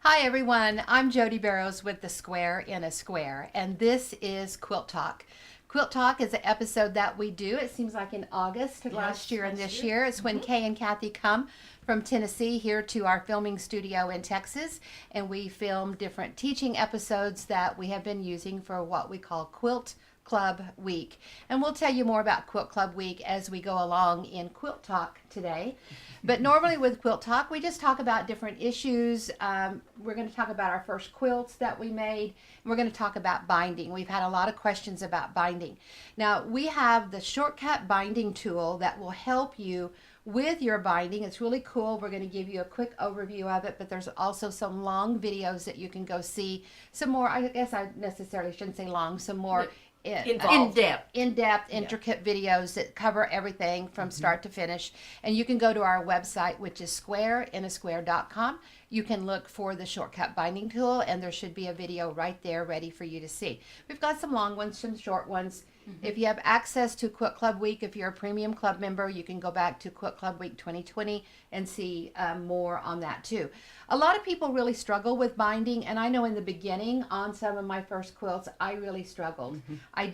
Hi everyone, I'm Jodi Barrows with The Square in a Square, and this is Quilt Talk. Quilt Talk is an episode that we do, it seems like in August last year and this year. It's when Kay and Kathy come from Tennessee here to our filming studio in Texas, and we film different teaching episodes that we have been using for what we call Quilt Club Week. And we'll tell you more about Quilt Club Week as we go along in Quilt Talk today. But normally with Quilt Talk, we just talk about different issues. We're going to talk about our first quilts that we made. We're going to talk about binding. We've had a lot of questions about binding. Now, we have the shortcut binding tool that will help you with your binding. It's really cool. We're going to give you a quick overview of it, but there's also some long videos that you can go see. Some more, I guess I necessarily shouldn't say long, some more in-depth, intricate videos that cover everything from start to finish. And you can go to our website, which is squareinasquare.com. You can look for the shortcut binding tool, and there should be a video right there ready for you to see. We've got some long ones, some short ones. If you have access to Quilt Club Week, if you're a premium club member, you can go back to Quilt Club Week 2020 and see more on that too. A lot of people really struggle with binding, and I know in the beginning on some of my first quilts, I really struggled. I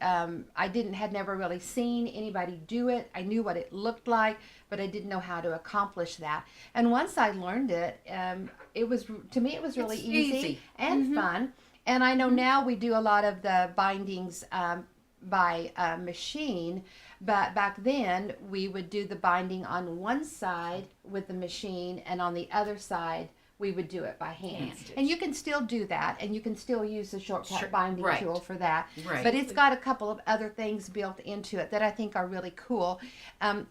had never really seen anybody do it. I knew what it looked like, but I didn't know how to accomplish that. And once I learned it, to me it was really easy and fun. And I know now we do a lot of the bindings by machine, but back then we would do the binding on one side with the machine, and on the other side we would do it by hand. And you can still do that, and you can still use the shortcut binding tool for that. But it's got a couple of other things built into it that I think are really cool.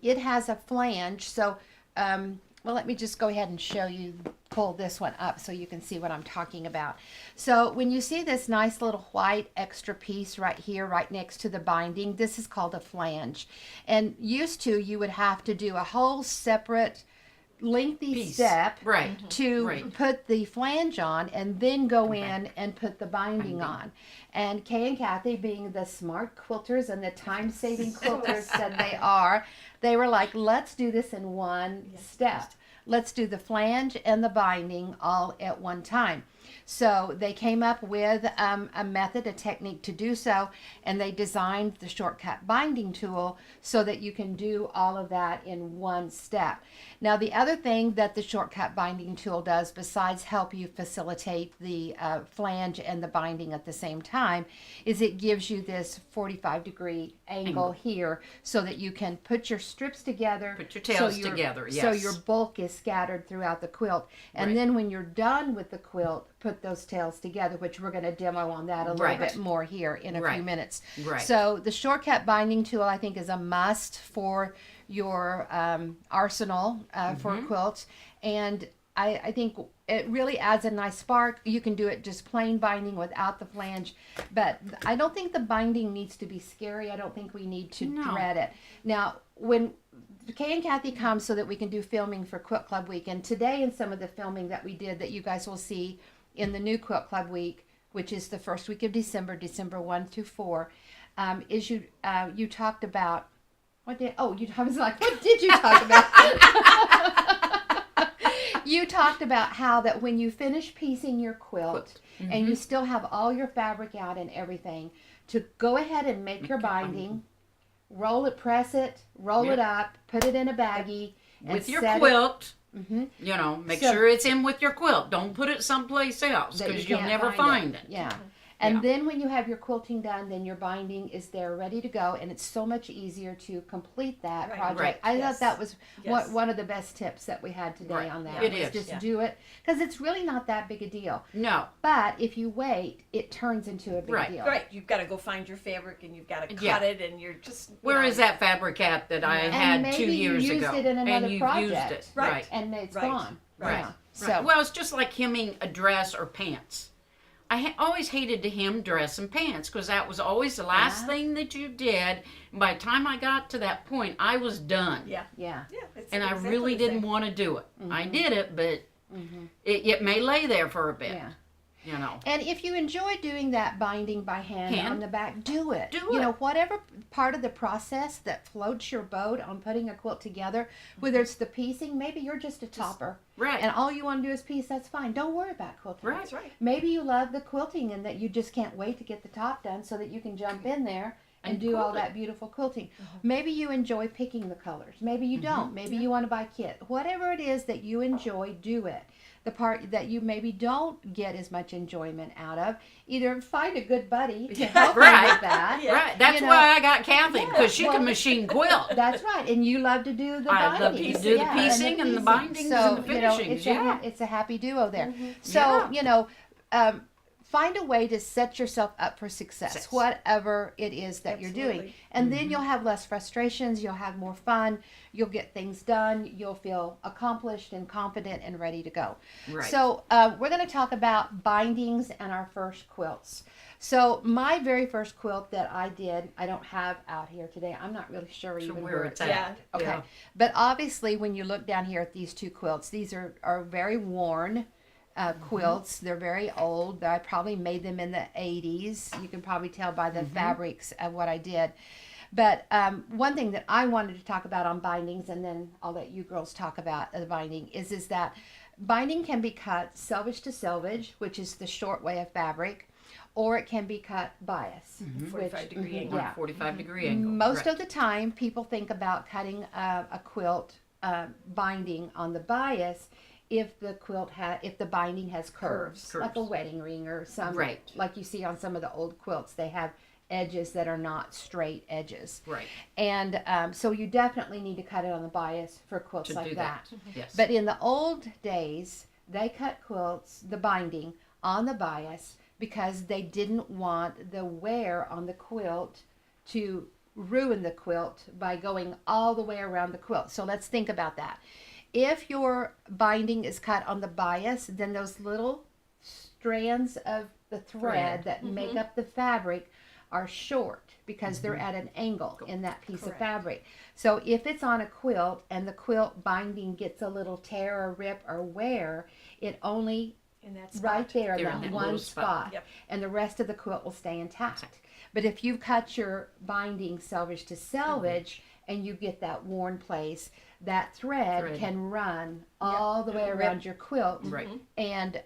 It has a flange, so well, let me just go ahead and show you, pull this one up so you can see what I'm talking about. So when you see this nice little white extra piece right here, right next to the binding, this is called a flange. And used to, you would have to do a whole separate lengthy step to put the flange on and then go in and put the binding on. And Kay and Kathy, being the smart quilters and the time-saving quilters that they were like, let's do this in one step. Let's do the flange and the binding all at one time. So they came up with a method, a technique to do so, and they designed the shortcut binding tool so that you can do all of that in one step. Now, the other thing that the shortcut binding tool does, besides help you facilitate the flange and the binding at the same time, is it gives you this 45-degree angle here so that you can put your strips together. Put your tails together, yes. So your bulk is scattered throughout the quilt. And then when you're done with the quilt, put those tails together, which we're going to demo on that a little bit more here in a few minutes. So the shortcut binding tool, I think, is a must for your arsenal for quilts. And I think it really adds a nice spark. You can do it just plain binding without the flange, but I don't think the binding needs to be scary. I don't think we need to thread it. Now, when Kay and Kathy come so that we can do filming for Quilt Club Week, and today in some of the filming that we did that you guys will see in the new Quilt Club Week, which is the first week of December, December 1 through 4, is you talked about, I was like, what did you talk about? You talked about how that when you finish piecing your quilt and you still have all your fabric out and everything, to go ahead and make your binding, roll it, press it, roll it up, put it in a baggie. With your quilt. You know, make sure it's in with your quilt. Don't put it someplace else because you'll never find it. And then when you have your quilting done, then your binding is there ready to go, and it's so much easier to complete that project. I thought that was one of the best tips that we had today on that. It is. Just do it, because it's really not that big a deal. No. But if you wait, it turns into a big deal. You've got to go find your fabric, and you've got to cut it, and you're just... Where is that fabric at that I had 2 years ago? And maybe you used it in another project. Used it. And it's gone. Yeah. So, well, it's just like hemming a dress or pants. I always hated to hem dress and pants because that was always the last thing that you did. And by the time I got to that point, I was done. And I really didn't want to do it. I did it, but it may lay there for a bit. You know. And if you enjoy doing that binding by hand on the back, do it. You know, whatever part of the process that floats your boat on putting a quilt together, whether it's the piecing, maybe you're just a topper. Right. And all you want to do is piece, that's fine. Don't worry about quilting. Right. That's right. Maybe you love the quilting and that you just can't wait to get the top done so that you can jump in there and do all that beautiful quilting. Maybe you enjoy picking the colors. Maybe you don't. Maybe you want to buy kit. Whatever it is that you enjoy, do it. The part that you maybe don't get as much enjoyment out of, either find a good buddy to help you with that. Right. That's why I got Kathy, because she can machine quilt. That's right. And you love to do the I love binding. to do the piecing and the bindings and the finishings. It's a happy duo there. So, you know, find a way to set yourself up for success, whatever it is that you're doing. And then you'll have less frustrations, you'll have more fun, you'll get things done, you'll feel accomplished and confident and ready to go. Right. So we're going to talk about bindings and our first quilts. So my very first quilt that I did, I don't have out here today. I'm not really sure even where it's at. Yeah. Okay. Yeah. But obviously when you look down here at these two quilts, these are very worn. Quilts. They're very old. I probably made them in the 80s. You can probably tell by the fabrics of what I did. But one thing that I wanted to talk about on bindings, and then I'll let you girls talk about the binding, is that binding can be cut selvage to selvage, which is the short way of fabric, or it can be cut bias. 45-degree angle. Yeah. 45-degree angle. Most of the time, people think about cutting a quilt binding on the bias if the binding has curves, like a wedding ring or some, like you see on some of the old quilts, they have edges that are not straight edges. Right. And so you definitely need to cut it on the bias for quilts like that. Yes. But in the old days, they cut quilts, the binding, on the bias because they didn't want the wear on the quilt to ruin the quilt by going all the way around the quilt. So let's think about that. If your binding is cut on the bias, then those little strands of the thread that make up the fabric are short because they're at an angle in that piece of fabric. So if it's on a quilt and the quilt binding gets a little tear or rip or wear, it only In that spot. right there, There, that that one little spot, Yep. and the rest of the quilt will stay intact. But if you cut your binding selvage to selvage and you get that worn place, that thread can run all the way around your quilt and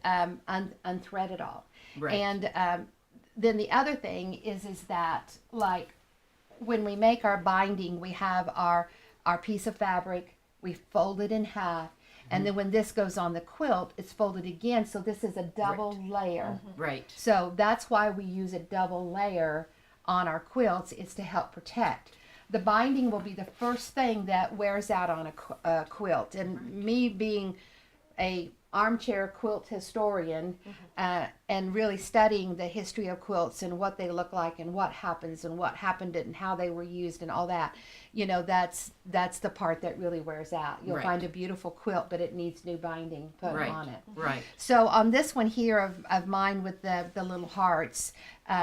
unthread it all. Right. And then the other thing is that, like, when we make our binding, we have our piece of fabric, we fold it in half, and then when this goes on the quilt, it's folded again, so this is a double layer. Right. So that's why we use a double layer on our quilts, is to help protect. The binding will be the first thing that wears out on a quilt. And me being a armchair quilt historian and really studying the history of quilts and what they look like and what happens and what happened and how they were used and all that, you know, that's the part that really wears out. You'll find a beautiful quilt, but it needs new binding put on it. Right. So on this one here of mine with the little hearts,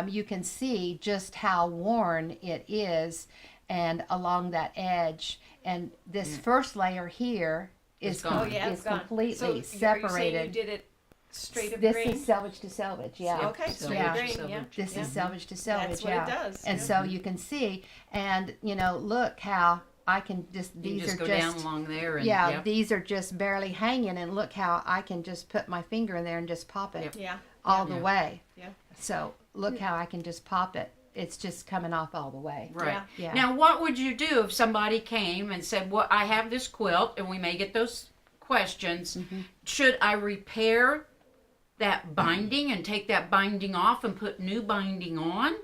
you can see just how worn it is and along that edge. And this first layer here is gone. is completely So Are you separated. saying you did it straight of This grain? is selvage to selvage, yeah. Okay, straight Yeah. of grain, yeah. This is selvage to selvage, That's what yeah. it does. And so you can see, and you know, look how I can just, You these just are go just, down along there and yeah, these are just barely hanging, and look how I can just put my finger in there and just pop it Yeah. all the way. Yeah. So look how I can just pop it. It's just coming off all the way. Right. Yeah. Now, what would you do if somebody came and said, "Well, I have this quilt," and we may get those questions. Should I repair that binding and take that binding off and put new binding on?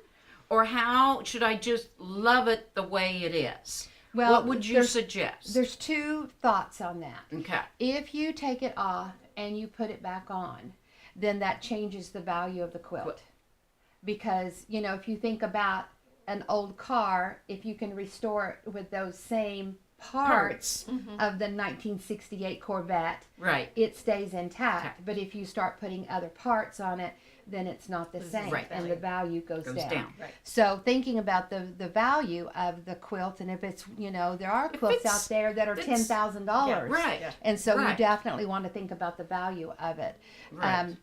Or how should I just love it the way it is? Well, what would you there's- suggest? There's two thoughts on that. Okay. If you take it off and you put it back on, then that changes the value of the quilt. Because, you know, if you think about an old car, if you can restore it with those same parts of the 1968 Corvette, Right. it stays intact. But if you start putting other parts on it, then it's not the same, Right. and the value goes down. Right. So thinking about the value of the quilt, and if it's, you know, there are quilts it's- out there that are $10,000, Right. and so you Right. definitely want to think about the value of it. Right.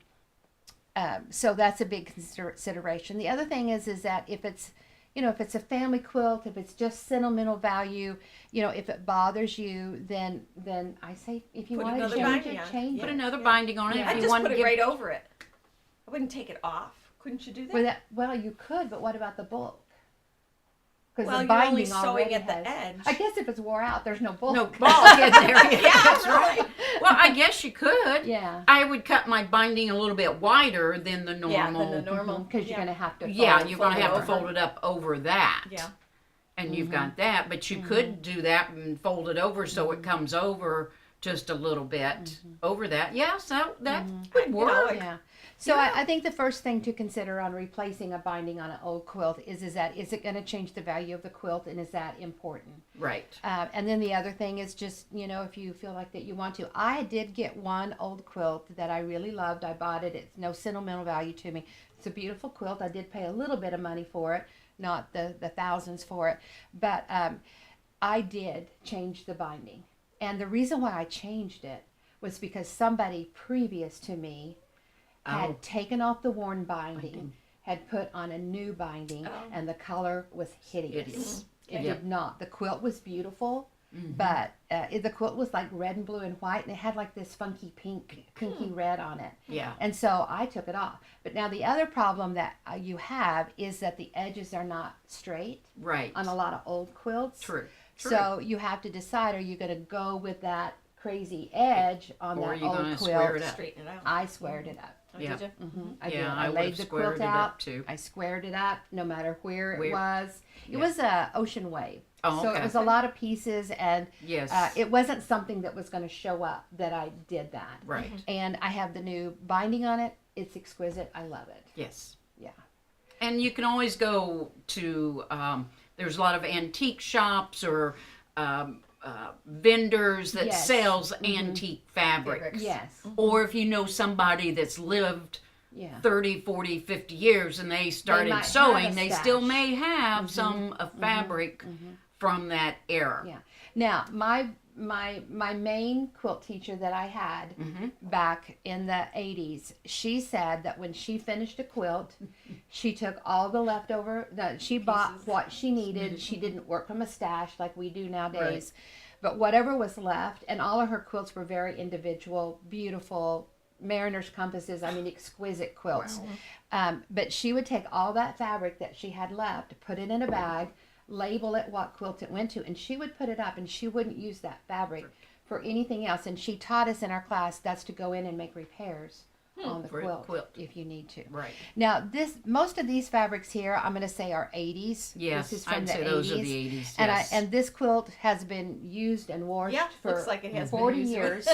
So that's a big consideration. The other thing is that if it's, if it's a family quilt, if it's just sentimental value, if it bothers you, then I say if you Put want to another change binding it, on it. change Yeah. Put it. another binding on it. Yeah. If I'd you just want put to it give, right over it. I wouldn't take it off. Couldn't you do that? For that, well, you could, but what about the bulk? Because Well, the you're binding only sewing already at the has. edge. I guess if it's wore out, there's no bulk. no bulk in there. Yeah, that's right. right. Well, I guess you could. Yeah. I would cut my binding a little bit wider than the normal. Yeah, than the normal. Because you're going to have to. Yeah, fold you're going to have to over. fold it up over that. Yeah. And you've got that, but you could do that and fold it over so it comes over just a little bit over that. Yeah, so that would work. Yeah. So I think the first thing to consider on replacing a binding on an old quilt is it going to change the value of the quilt, and is that important? Right. And then the other thing is just, if you feel like that you want to. I did get one old quilt that I really loved. I bought it. It's no sentimental value to me. It's a beautiful quilt. I did pay a little bit of money for it, not the thousands for it. But I did change the binding. And the reason why I changed it was because somebody previous to me had taken off the worn binding, had put on a new binding, and the color was hideous. It did not. The quilt was beautiful, but the quilt was like red and blue and white, and it had like this funky pinky red on it. Yeah. And so I took it off. But now the other problem that you have is that the edges are not straight Right. on a lot of old quilts. True. So you have to decide, are you going to go with that crazy edge on Or are that you old gonna quilt? square it up? Straighten it out. I squared it up. Oh, Yeah. did you? I did. Yeah, I I would've laid the squared quilt it up, out. too. I squared it up, no matter where it Where- was. It Yeah. was a ocean wave. Oh, So okay. it was a lot of pieces, and Yes. it wasn't something that was going to show up that I did that. Right. And I have the new binding on it. It's exquisite. I love it. Yes. Yeah. And you can always go to, there's a lot of antique shops or vendors that Yes. sells antique fabrics. Yes. Or if you know somebody that's lived Yeah. 30, 40, 50 years and they started might have sewing, a they still stash. may have some fabric from that era. Yeah. Now, my main quilt teacher that I had back in the 80s, she said that when she finished a quilt, she took all the leftover, she bought what she needed. She didn't work from a stash like we do nowadays. But whatever was left, and all of her quilts were very individual, beautiful, mariner's compasses, I mean, exquisite quilts. Wow. But she would take all that fabric that she had left, put it in a bag, label it what quilt it went to, and she would put it up, and she wouldn't use that fabric for anything else. And she taught us in our class that's to go in and make repairs on the for a quilt, quilt. if you need to. Right. Now, most of these fabrics here, I'm going to say are 80s. Yes, This is from I'd the say 80s. those are the 80s. And Yes. and this quilt has been used and washed Yeah, for looks like it has been 40 used. years.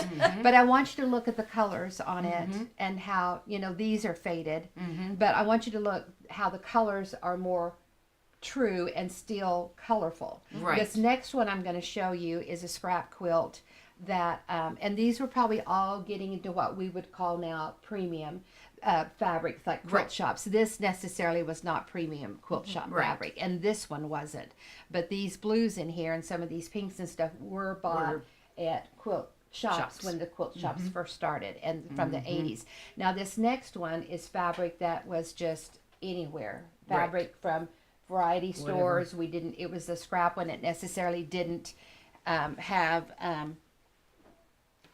But I want you to look at the colors on it and how, these are faded. But I want you to look how the colors are more true and still colorful. Right. This next one I'm going to show you is a scrap quilt that, and these were probably all getting into what we would call now premium fabrics, like quilt Right. shops. This necessarily was not premium quilt shop Right. fabric, and this one wasn't. But these blues in here and some of these pinks and stuff were bought at quilt shops when the quilt shops first started, and from the 80s. Now this next one is fabric that was just anywhere. Fabric from variety stores. It was a scrap one. It necessarily didn't have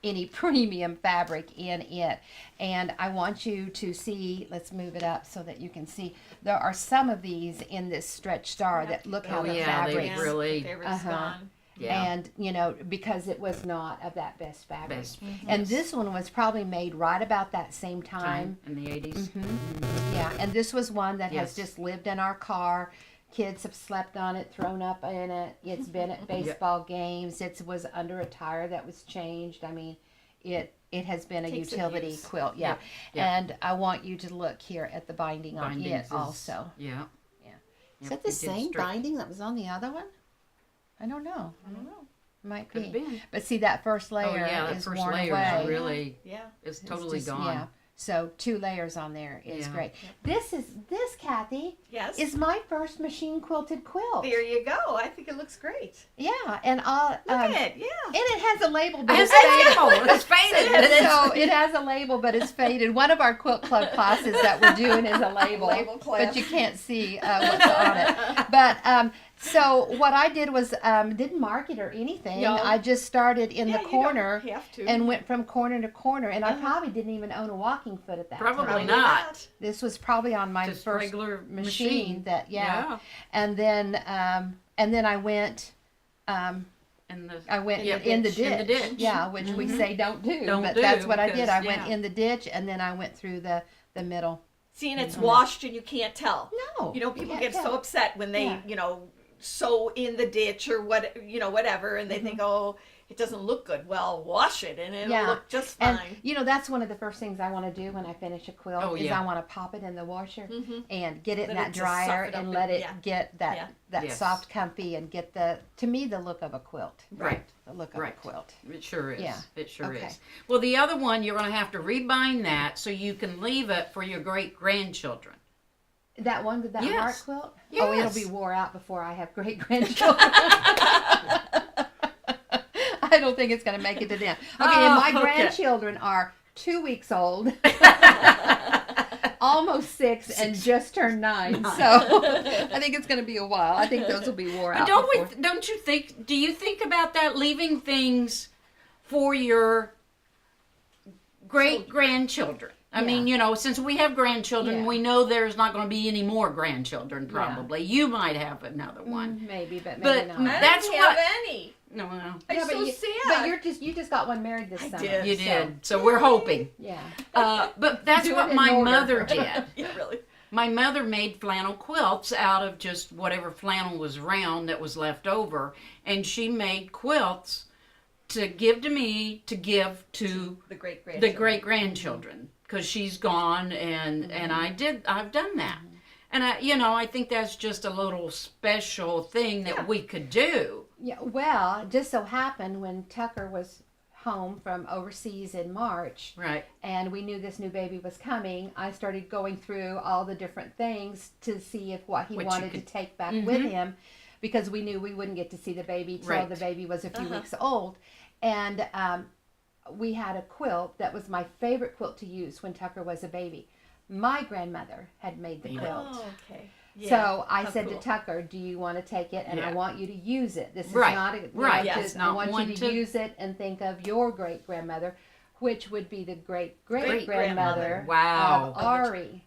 any premium fabric in it. And I want you to see, let's move it up so that you can see, there are some of these in this stretch star that look how Oh, the yeah, they fabric, really- The fabric's gone. Yeah. and because it was not of that best fabric. Best. And this one was probably made right about that same time. in the 80s. Yeah, and this was one that has Yes. just lived in our car. Kids have slept on it, thrown up in it. It's been at baseball games. It was under a tire that was changed. I mean, it has been a Takes utility abuse. quilt. Yeah. Yeah. And I want you to look here at the binding on Bindings it is- also. Yeah. Yeah. Yep, Is that the it did same straight- binding that was on the other one? I don't know. I don't know. Might Could have be. been. But see, that first layer Oh yeah, that is first worn layer away. is really Yeah. is It's totally just- gone. Yeah. So 2 layers on there is Yeah. great. This Kathy Yes. is my first machine quilted quilt. There you go. I think it looks great. Yeah, and I'll Look at it. Yeah. and it has a label, but It's it's faded. faded. It's faded. So it has a label, but it's faded. One of our quilt club classes that we're doing is a label, Label class. but you can't see what's on it. But so what I did was didn't mark it or anything. No. I just started in Yeah, the you corner don't have to. and went from corner to corner. And I probably didn't even own a walking foot at that Probably time. not. This was probably on my Just first regular machine. That Yeah. and then I went. And the I went Yeah, in the ditch. ditch. In the ditch. Yeah, which we say don't do. Don't but do, that's what I did. because, I went yeah. in the ditch and then I went through the middle. See, and it's washed and you can't tell. No. You know, people can't get so tell. upset when they, Yeah. sew in the ditch or whatever, and they think, oh, it doesn't look good. Well, wash it and it'll Yeah. look just fine. And that's one of the first things I want to do when I finish a quilt Oh, is yeah. I want to pop it in the washer Mhm. and get it in Let that it just dryer soften up and and- let it yeah. get that Yeah. that Yes. soft comfy and get to me the look of a quilt. Right. The look of Right. a quilt. It sure is. Yeah. It sure Okay. is. Well, the other one, you're going to have to rebind that so you can leave it for your great grandchildren. That one, that Yes. heart quilt? Oh, it'll Yes. be wore out before I have great grandchildren. I don't think it's going to make it to them. Okay, and my Oh, okay. grandchildren are 2 weeks old, almost 6, and just turned 9. So I think it's going to be a while. I think those will be wore out. But before- don't you think, do you think about that, leaving things for your great grandchildren? I mean, since we have grandchildren, Yeah. we know there's not going to be any more grandchildren, probably. You might have another one. Maybe, but But maybe not. I that's don't have what- any. No. I'm Yeah, so you, sad. But you just got one married this I summer. did. You so, did. So we're hoping. Yeah. But that's Do it what in my order. mother did. Yeah, really. My mother made flannel quilts out of just whatever flannel was round that was left over. And she made quilts to give to me, to give to The great the grandchildren. great grandchildren. Because she's gone, and I've done that. And I think that's just a little special thing that we could do. Yeah, well, it just so happened when Tucker was home from overseas in March, Right. and we knew this new baby was coming, I started going through all the different things to see if what he What you wanted could- to take back with him, because we knew we wouldn't get to see the baby till Right. the baby was a few weeks old. And we had a quilt that was my favorite quilt to use when Tucker was a baby. My grandmother had made the quilt. Oh, okay. Yeah. So I How said cool. to Tucker, "Do you want to take it? And I Yeah. want you to use it. This is Right. not a Right. Yeah, to- it's I not want one you to to- use it and think of your great grandmother, which would be the great Great-grandmother. grandmother Wow. of Ari."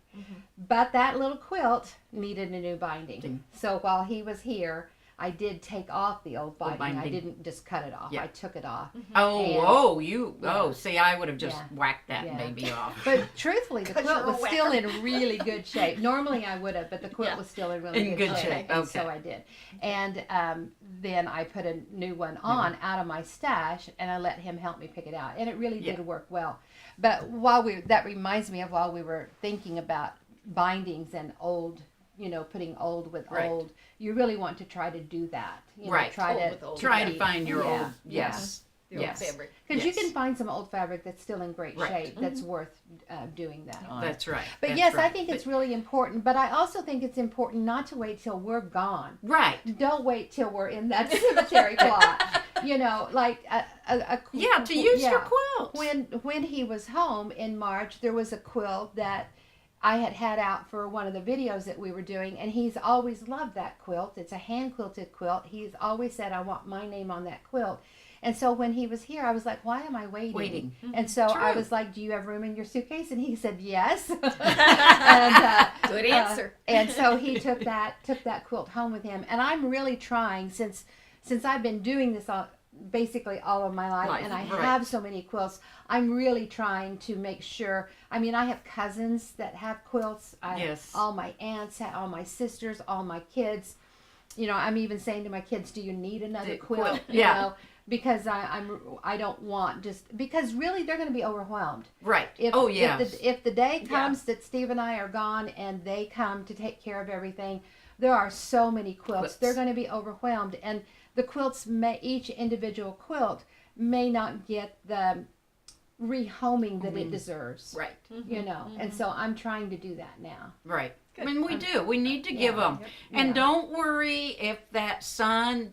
But that little quilt needed a new binding. So while he was here, I did take off the old binding. I binding. didn't just cut it off. Yeah. I took it off. Oh, see, I would have just Yeah. whacked that Yeah. baby off. But truthfully, the 'Cause quilt you're a was still whacker. in really good shape. Normally I would have, but the quilt Yeah. was still in really In good good shape. shape, And so okay. I did. And then I put a new one on out of my stash, and I let him help me pick it out. And it really Yeah. did work well. But that reminds me of while we were thinking about bindings and old, putting old with Right. old, you really want to try to do that. Right. Try Old to with old. Try to keep- find your Yeah, old, yes. The old Yes. fabric. because Yes. you can find some old fabric that's still in great Right. shape that's worth doing that on. That's right. But That's yes, I right. think it's But- really important. But I also think it's important not to wait till we're gone. right. Don't wait till we're in that cemetery plot. Like Yeah, to use your yeah. quilts. When he was home in March, there was a quilt that I had out for one of the videos that we were doing, and he's always loved that quilt. It's a hand quilted quilt. He's always said, "I want my name on that quilt." And so when he was here, I was like, "Why am I waiting?" Waiting. And so I True. was like, "Do you have room in your suitcase?" And he said, "Yes." and, Good answer. and so he took that quilt home with him. And I'm really trying, since I've been doing this basically all of my life, and I right. have so many quilts, I'm really trying to make sure. I mean, I have cousins that have quilts. Yes. All my aunts, all my sisters, all my kids. I'm even saying to my kids, "Do you need another The quilt?" quilt, yeah. Because I don't want because really they're going to be overwhelmed. Right. If, Oh, yeah. If the day comes that Steve and I are gone and they come to take care of everything, there are so many quilts. They're going to be overwhelmed, and the quilts each individual quilt may not get the rehoming that it deserves. Right. You know, and so I'm trying to do that now. Right. I mean, we do. We need to give them. And don't worry if that son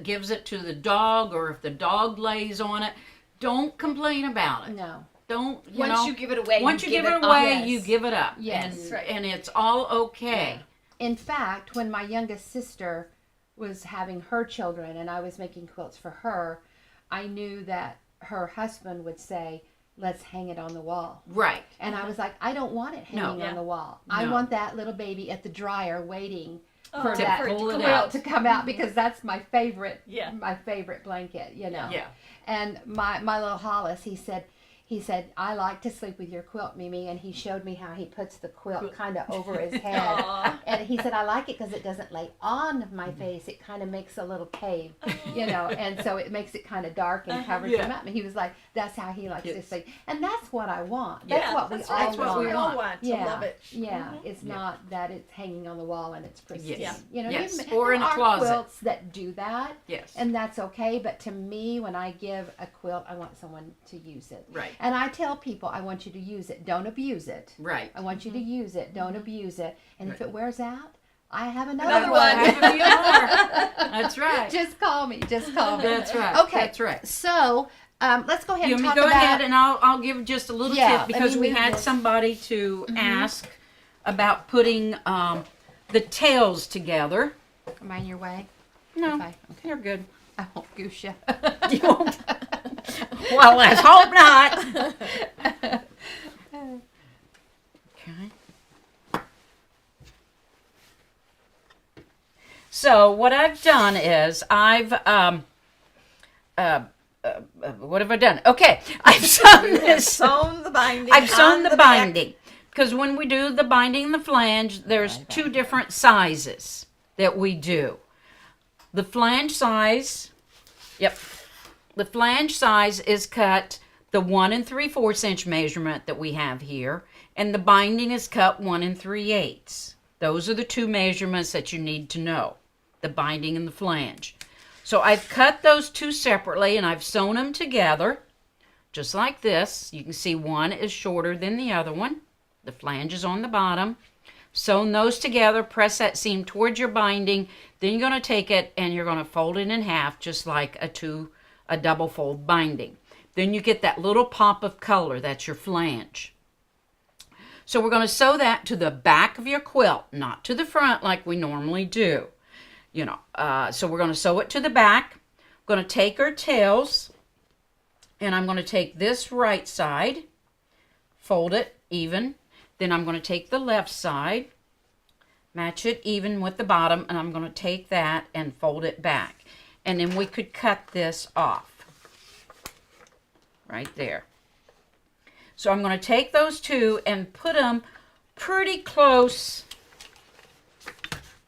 gives it to the dog or if the dog lays on it. Don't complain about it. No. Don't, Once you give it away, once you give it up. away, you give it up. Yes. And it's all okay. In fact, when my youngest sister was having her children and I was making quilts for her, I knew that her husband would say, let's hang it on the wall. Right. And I was like, I don't want it hanging on the wall. I want that little baby at the dryer waiting for that quilt to come out because that's my favorite blanket, you know. Yeah. And my little Hollis, he said, I like to sleep with your quilt, Mimi, and he showed me how he puts the quilt kind of over his head. And he said, I like it because it doesn't lay on my face. It kind of makes a little cave, you know, and so it makes it kind of dark and covers him up. And he was like, that's how he likes to sleep. And that's what I want. That's what we all want. To love it. Yeah, it's not that it's hanging on the wall and it's pristine. Yes. You know, Or in a closet. Quilts that do that. Yes. And that's okay. But to me, when I give a quilt, I want someone to use it. Right. And I tell people, I want you to use it. Don't abuse it. Right. I want you to use it. Don't abuse it. And if it wears out, I have Another one. one. That's right. Just call me. Just call me. That's right. Okay. That's right. So let's go ahead You and want talk me to go about. ahead and I'll give just a little tip because we had somebody to ask about putting the tails together. Am I in your way? No, Okay. you're good. I won't goose you. You won't. Well, let's hope not. Okay. So what I've done is what have I done? Okay, I've sewn this. Sewn the binding. I've sewn on the back. binding because when we do the binding and the flange, there's two different sizes that we do. The flange size, the flange size is cut the 1 3/4 inch measurement that we have here, and the binding is cut 1 3/8. Those are the two measurements that you need to know, the binding and the flange. So I've cut those two separately and I've sewn them together, just like this. You can see one is shorter than the other one. The flange is on the bottom. Sewn those together, press that seam towards your binding, then you're going to take it and you're going to fold it in half just like a double fold binding. Then you get that little pop of color, that's your flange. So we're going to sew that to the back of your quilt, not to the front like we normally do. You know, so we're going to sew it to the back. I'm going to take our tails and I'm going to take this right side, fold it even. Then I'm going to take the left side, match it even with the bottom, and I'm going to take that and fold it back. And then we could cut this off right there. So I'm going to take those two and put them pretty close.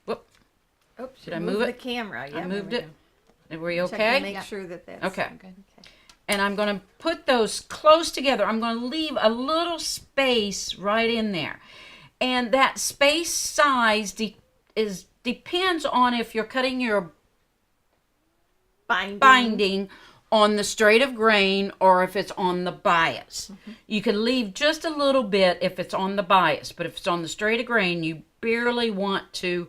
Whoop. Oops, Did I move it? The camera. Yeah, I moved it. Are we Check to okay? make sure that that's Okay. good. And I'm going to put those close together. I'm going to leave a little space right in there. And that space size depends on if you're cutting your binding on the straight of grain or if it's on the bias. You can leave just a little bit if it's on the bias, but if it's on the straight of grain, you barely want to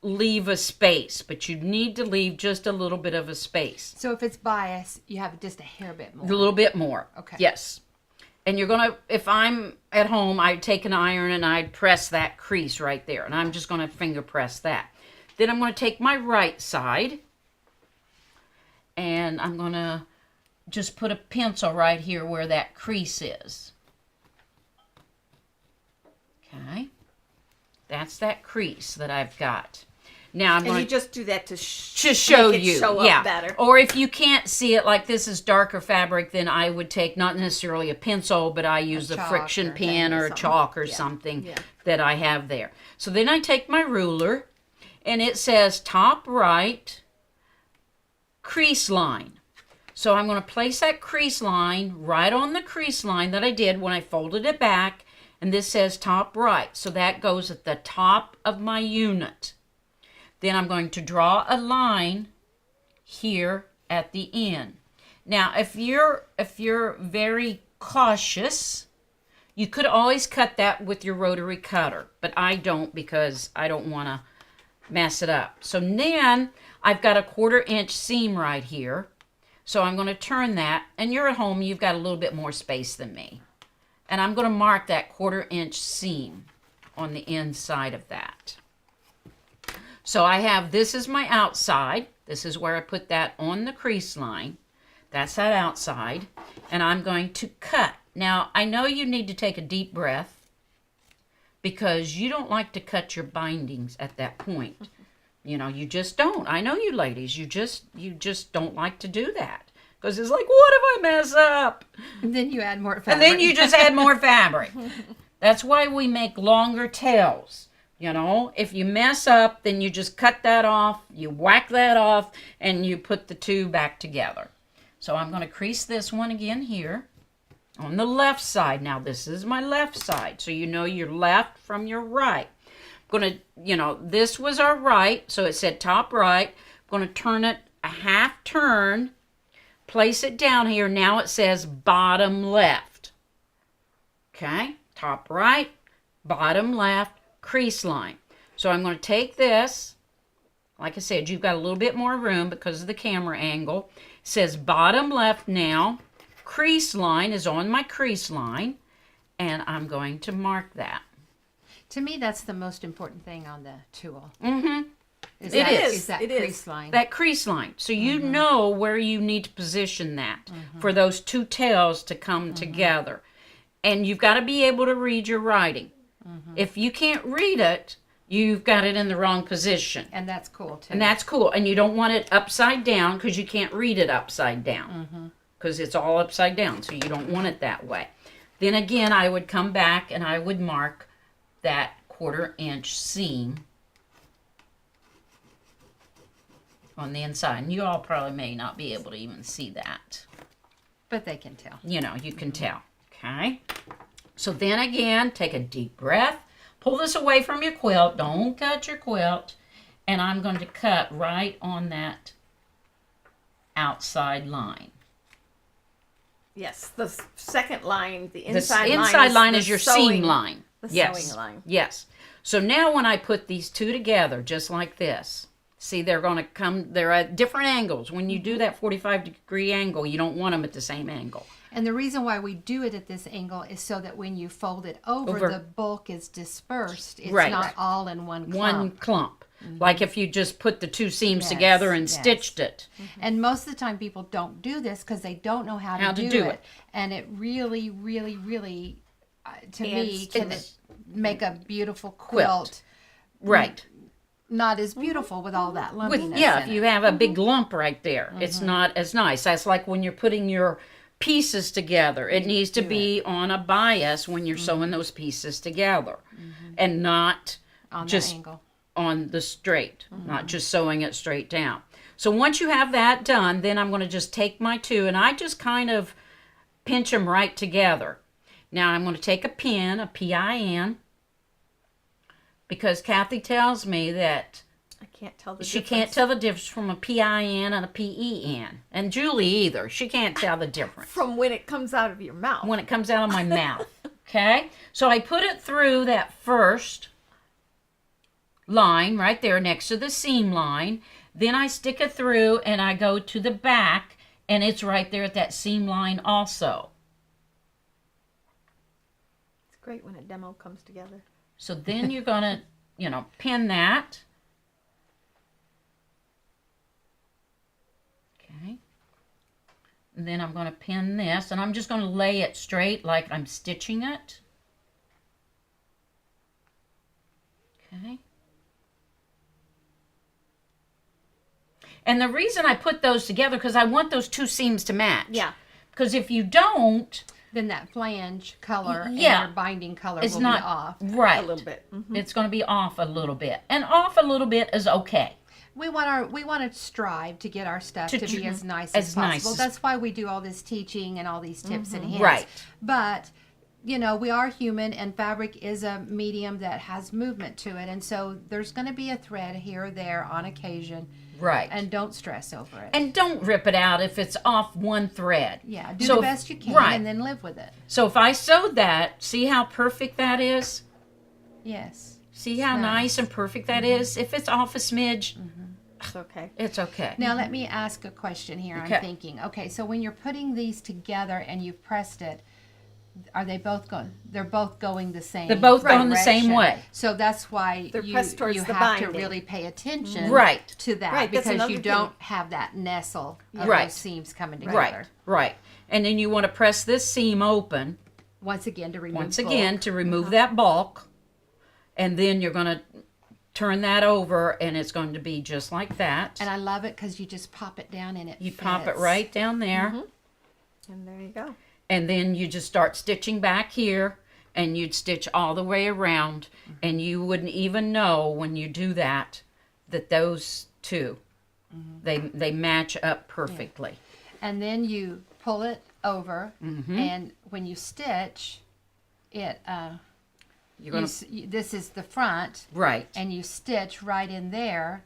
leave a space, but you need to leave just a little bit of a space. So if it's bias, you have just a hair bit more. A little bit more. Okay. Yes. And you're going to, if I'm at home, I'd take an iron and I'd press that crease right there. And I'm just going to finger press that. Then I'm going to take my right side and I'm going to just put a pencil right here where that crease is. Okay. That's that crease that I've got. Now I'm And going you just do that to show make it you, show yeah. up better. Or if you can't see it, like this is darker fabric, then I would take not necessarily a pencil, but I use a chalk friction or pen or a something. chalk or something that I have there. So then I take my ruler, and it says top right crease line. So I'm going to place that crease line right on the crease line that I did when I folded it back, and this says top right. So that goes at the top of my unit. Then I'm going to draw a line here at the end. Now, if you're very cautious. You could always cut that with your rotary cutter, but I don't because I don't want to mess it up. So then I've got a 1/4 inch seam right here. So I'm going to turn that, and you're at home, you've got a little bit more space than me. And I'm going to mark that 1/4 inch seam on the inside of that. So I have, this is my outside. This is where I put that on the crease line. That's that outside. And I'm going to cut. Now, I know you need to take a deep breath because you don't like to cut your bindings at that point. You know, you just don't. I know you ladies, you just don't like to do that. Because it's like, what if I mess up? And then you add more fabric. And then you just add more fabric. That's why we make longer tails. You know, if you mess up, then you just cut that off, you whack that off, and you put the two back together. So I'm going to crease this one again here on the left side. Now, this is my left side, so you know your left from your right. I'm going to, you know, this was our right, so it said top right. I'm going to turn it a half turn, place it down here. Now it says bottom left. Okay, top right, bottom left, crease line. So I'm going to take this. Like I said, you've got a little bit more room because of the camera angle. It says bottom left now. Crease line is on my crease line. And I'm going to mark that. To me, that's the most important thing on the tool. Mm-hmm. Is that It crease is. line. That crease line. So you know where you need to position that for those two tails to come together. And you've got to be able to read your writing. If you can't read it, you've got it in the wrong position. And that's cool, too. And that's cool. And you don't want it upside down because you can't read it upside down. Because it's all upside down, so you don't want it that way. Then again, I would come back and I would mark that 1/4 inch seam on the inside. And you all probably may not be able to even see that. But they can tell. You know, you can tell. Okay? So then again, take a deep breath. Pull this away from your quilt. Don't cut your quilt. And I'm going to cut right on that outside line. Yes, the second line, the The inside line the is your sewing, seam line. The Yes. sewing line. Yes. So now when I put these two together, just like this, see, they're going to come, they're at different angles. When you do that 45-degree angle, you don't want them at the same angle. And the reason why we do it at this angle is so that when you fold it over. The bulk is dispersed. It's Right. not all in one clump. One clump. Like if you just put the two seams Yes, together and yes. stitched it. And most of the time people don't do this because they don't know how to do it. And it really, really, really, to me, can make a beautiful quilt. Right. Not as beautiful with all that lumpiness Yeah, in if you it. have a big lump right there, it's not as nice. That's like when you're putting your pieces together. It needs to be on a bias when you're sewing those pieces together. And not on just that angle. on the straight, not just sewing it straight down. So once you have that done, then I'm going to just take my two and I just kind of pinch them right together. Now I'm going to take a pin, a PIN, because Kathy tells me that I can't tell the she difference. can't tell the difference from a PIN and a PEN. And Julie either. She can't tell the difference From when it comes out of your mouth. when it comes out of my mouth. Okay? So I put it through that first line right there next to the seam line. Then I stick it through and I go to the back and it's right there at that seam line also. It's great when a demo comes together. So then you're going to, you know, pin that. Okay. And then I'm going to pin this and I'm just going to lay it straight like I'm stitching it. Okay. And the reason I put those together because I want those two seams to match. Yeah. Because if you don't, Then that flange color Yeah. and your binding color it's will not be off. right. A little bit. It's going to be off a little bit, and off a little bit is okay. We want to strive to get our stuff to be as nice as as nice possible. as- That's why we do all this teaching and all these tips and hints. Right. But you know, we are human, and fabric is a medium that has movement to it, and so there's going to be a thread here or there on occasion. Right. And don't stress over it. And don't rip it out if it's off one thread. Yeah, do So the if- best you can, right. and then live with it. So if I sewed that, see how perfect that is? Yes. See how nice and perfect that is? If it's off a smidge, It's okay. it's okay. Now let me ask a question here. Okay. I'm thinking. Okay, so when you're putting these together and you've pressed it, are they both going? They're both going the same. They're both going the same direction. way. So that's why They're pressed towards you the have to binding. really pay attention, Right. to that, Right, that's because another you thing. don't have that nestle of Right. those seams coming together. Right, right. And then you want to press this seam open Once again to remove. once bulk. again to remove that bulk. And then you're going to turn that over and it's going to be just like that. And I love it because you just pop it down and it. You pop it fits. right down there. And there you go. And then you just start stitching back here and you'd stitch all the way around and you wouldn't even know when you do that those two they match up perfectly. And then you pull it over, Mm-hmm. and when you stitch, it. You're going to This is the front, right. and you stitch right in there,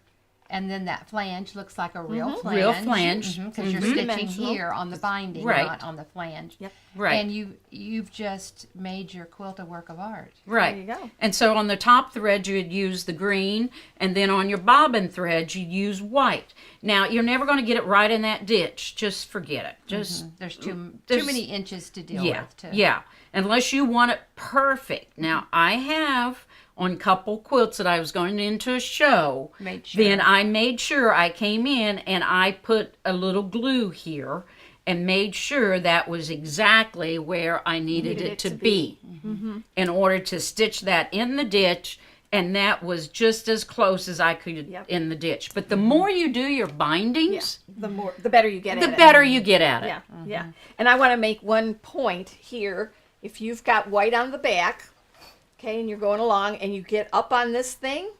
and then that flange looks like a real flange. Real flange. Because you're stitching Dimensional. here on the binding, Right. not on the flange. Yep. Right. And you've just made your quilt a work of art. Right. There you go. And so on the top thread you'd use the green, and then on your bobbin thread you'd use white. Now you're never going to get it right in that ditch. Just forget it. Just There's too There's- many inches to deal yeah, with. yeah. Unless you want it perfect. Now I have on a couple quilts that I was going into a show. Made sure. Then I made sure I came in and I put a little glue here and made sure that was exactly where I needed it to be in order to stitch that in the ditch, and that was just as close as I could Yep. in the ditch. But the more you do your bindings, The better you get the at it. better you get at it. Yeah, yeah. And I want to make one point here. If you've got white on the back, okay, and you're going along and you get up on this thing,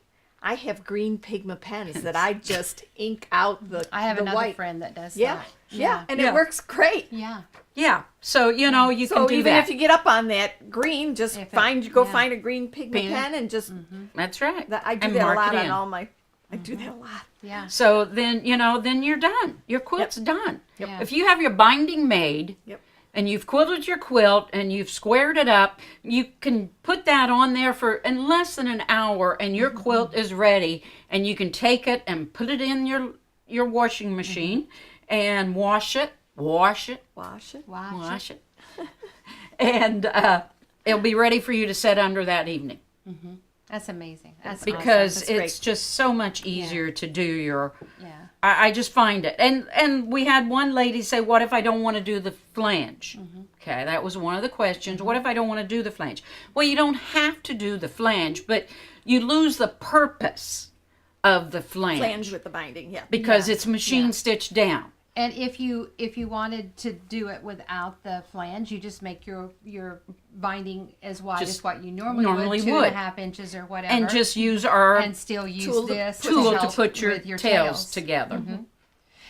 I have green Pigma pens that I just ink out the I have the another white. friend that does Yeah, that. yeah, and Yeah. it works great. Yeah. Yeah. So, you know, you So can do even that. if you get up on that green, just If it- go yeah. find a green Pigma Pen. pen and just That's right. I do And that a mark lot it on in. all my. I do that a lot. Yeah. So then, you know, then you're done. Your quilt's done. Yep. Yeah. If you have your binding made Yep. and you've quilted your quilt and you've squared it up, you can put that on there for in less than an hour and your quilt is ready, and you can take it and put it in your washing machine and wash it, Wash it. Wash it. wash it. And it'll be ready for you to set under that evening. That's amazing. That's Because That's it's great. just so much easier to do your awesome. Yeah. I just find it. And we had one lady say, what if I don't want to do the flange? Okay, that was one of the questions. What if I don't want to do the flange? Well, you don't have to do the flange, but you lose the purpose of the Flange with the binding. Yeah. because it's machine stitched down. And if you wanted to do it without the flange, you just make your binding as wide Just as what you normally would, 2.5 inches or whatever, And just use our and still use tool to- this tool to help put your, with tails together.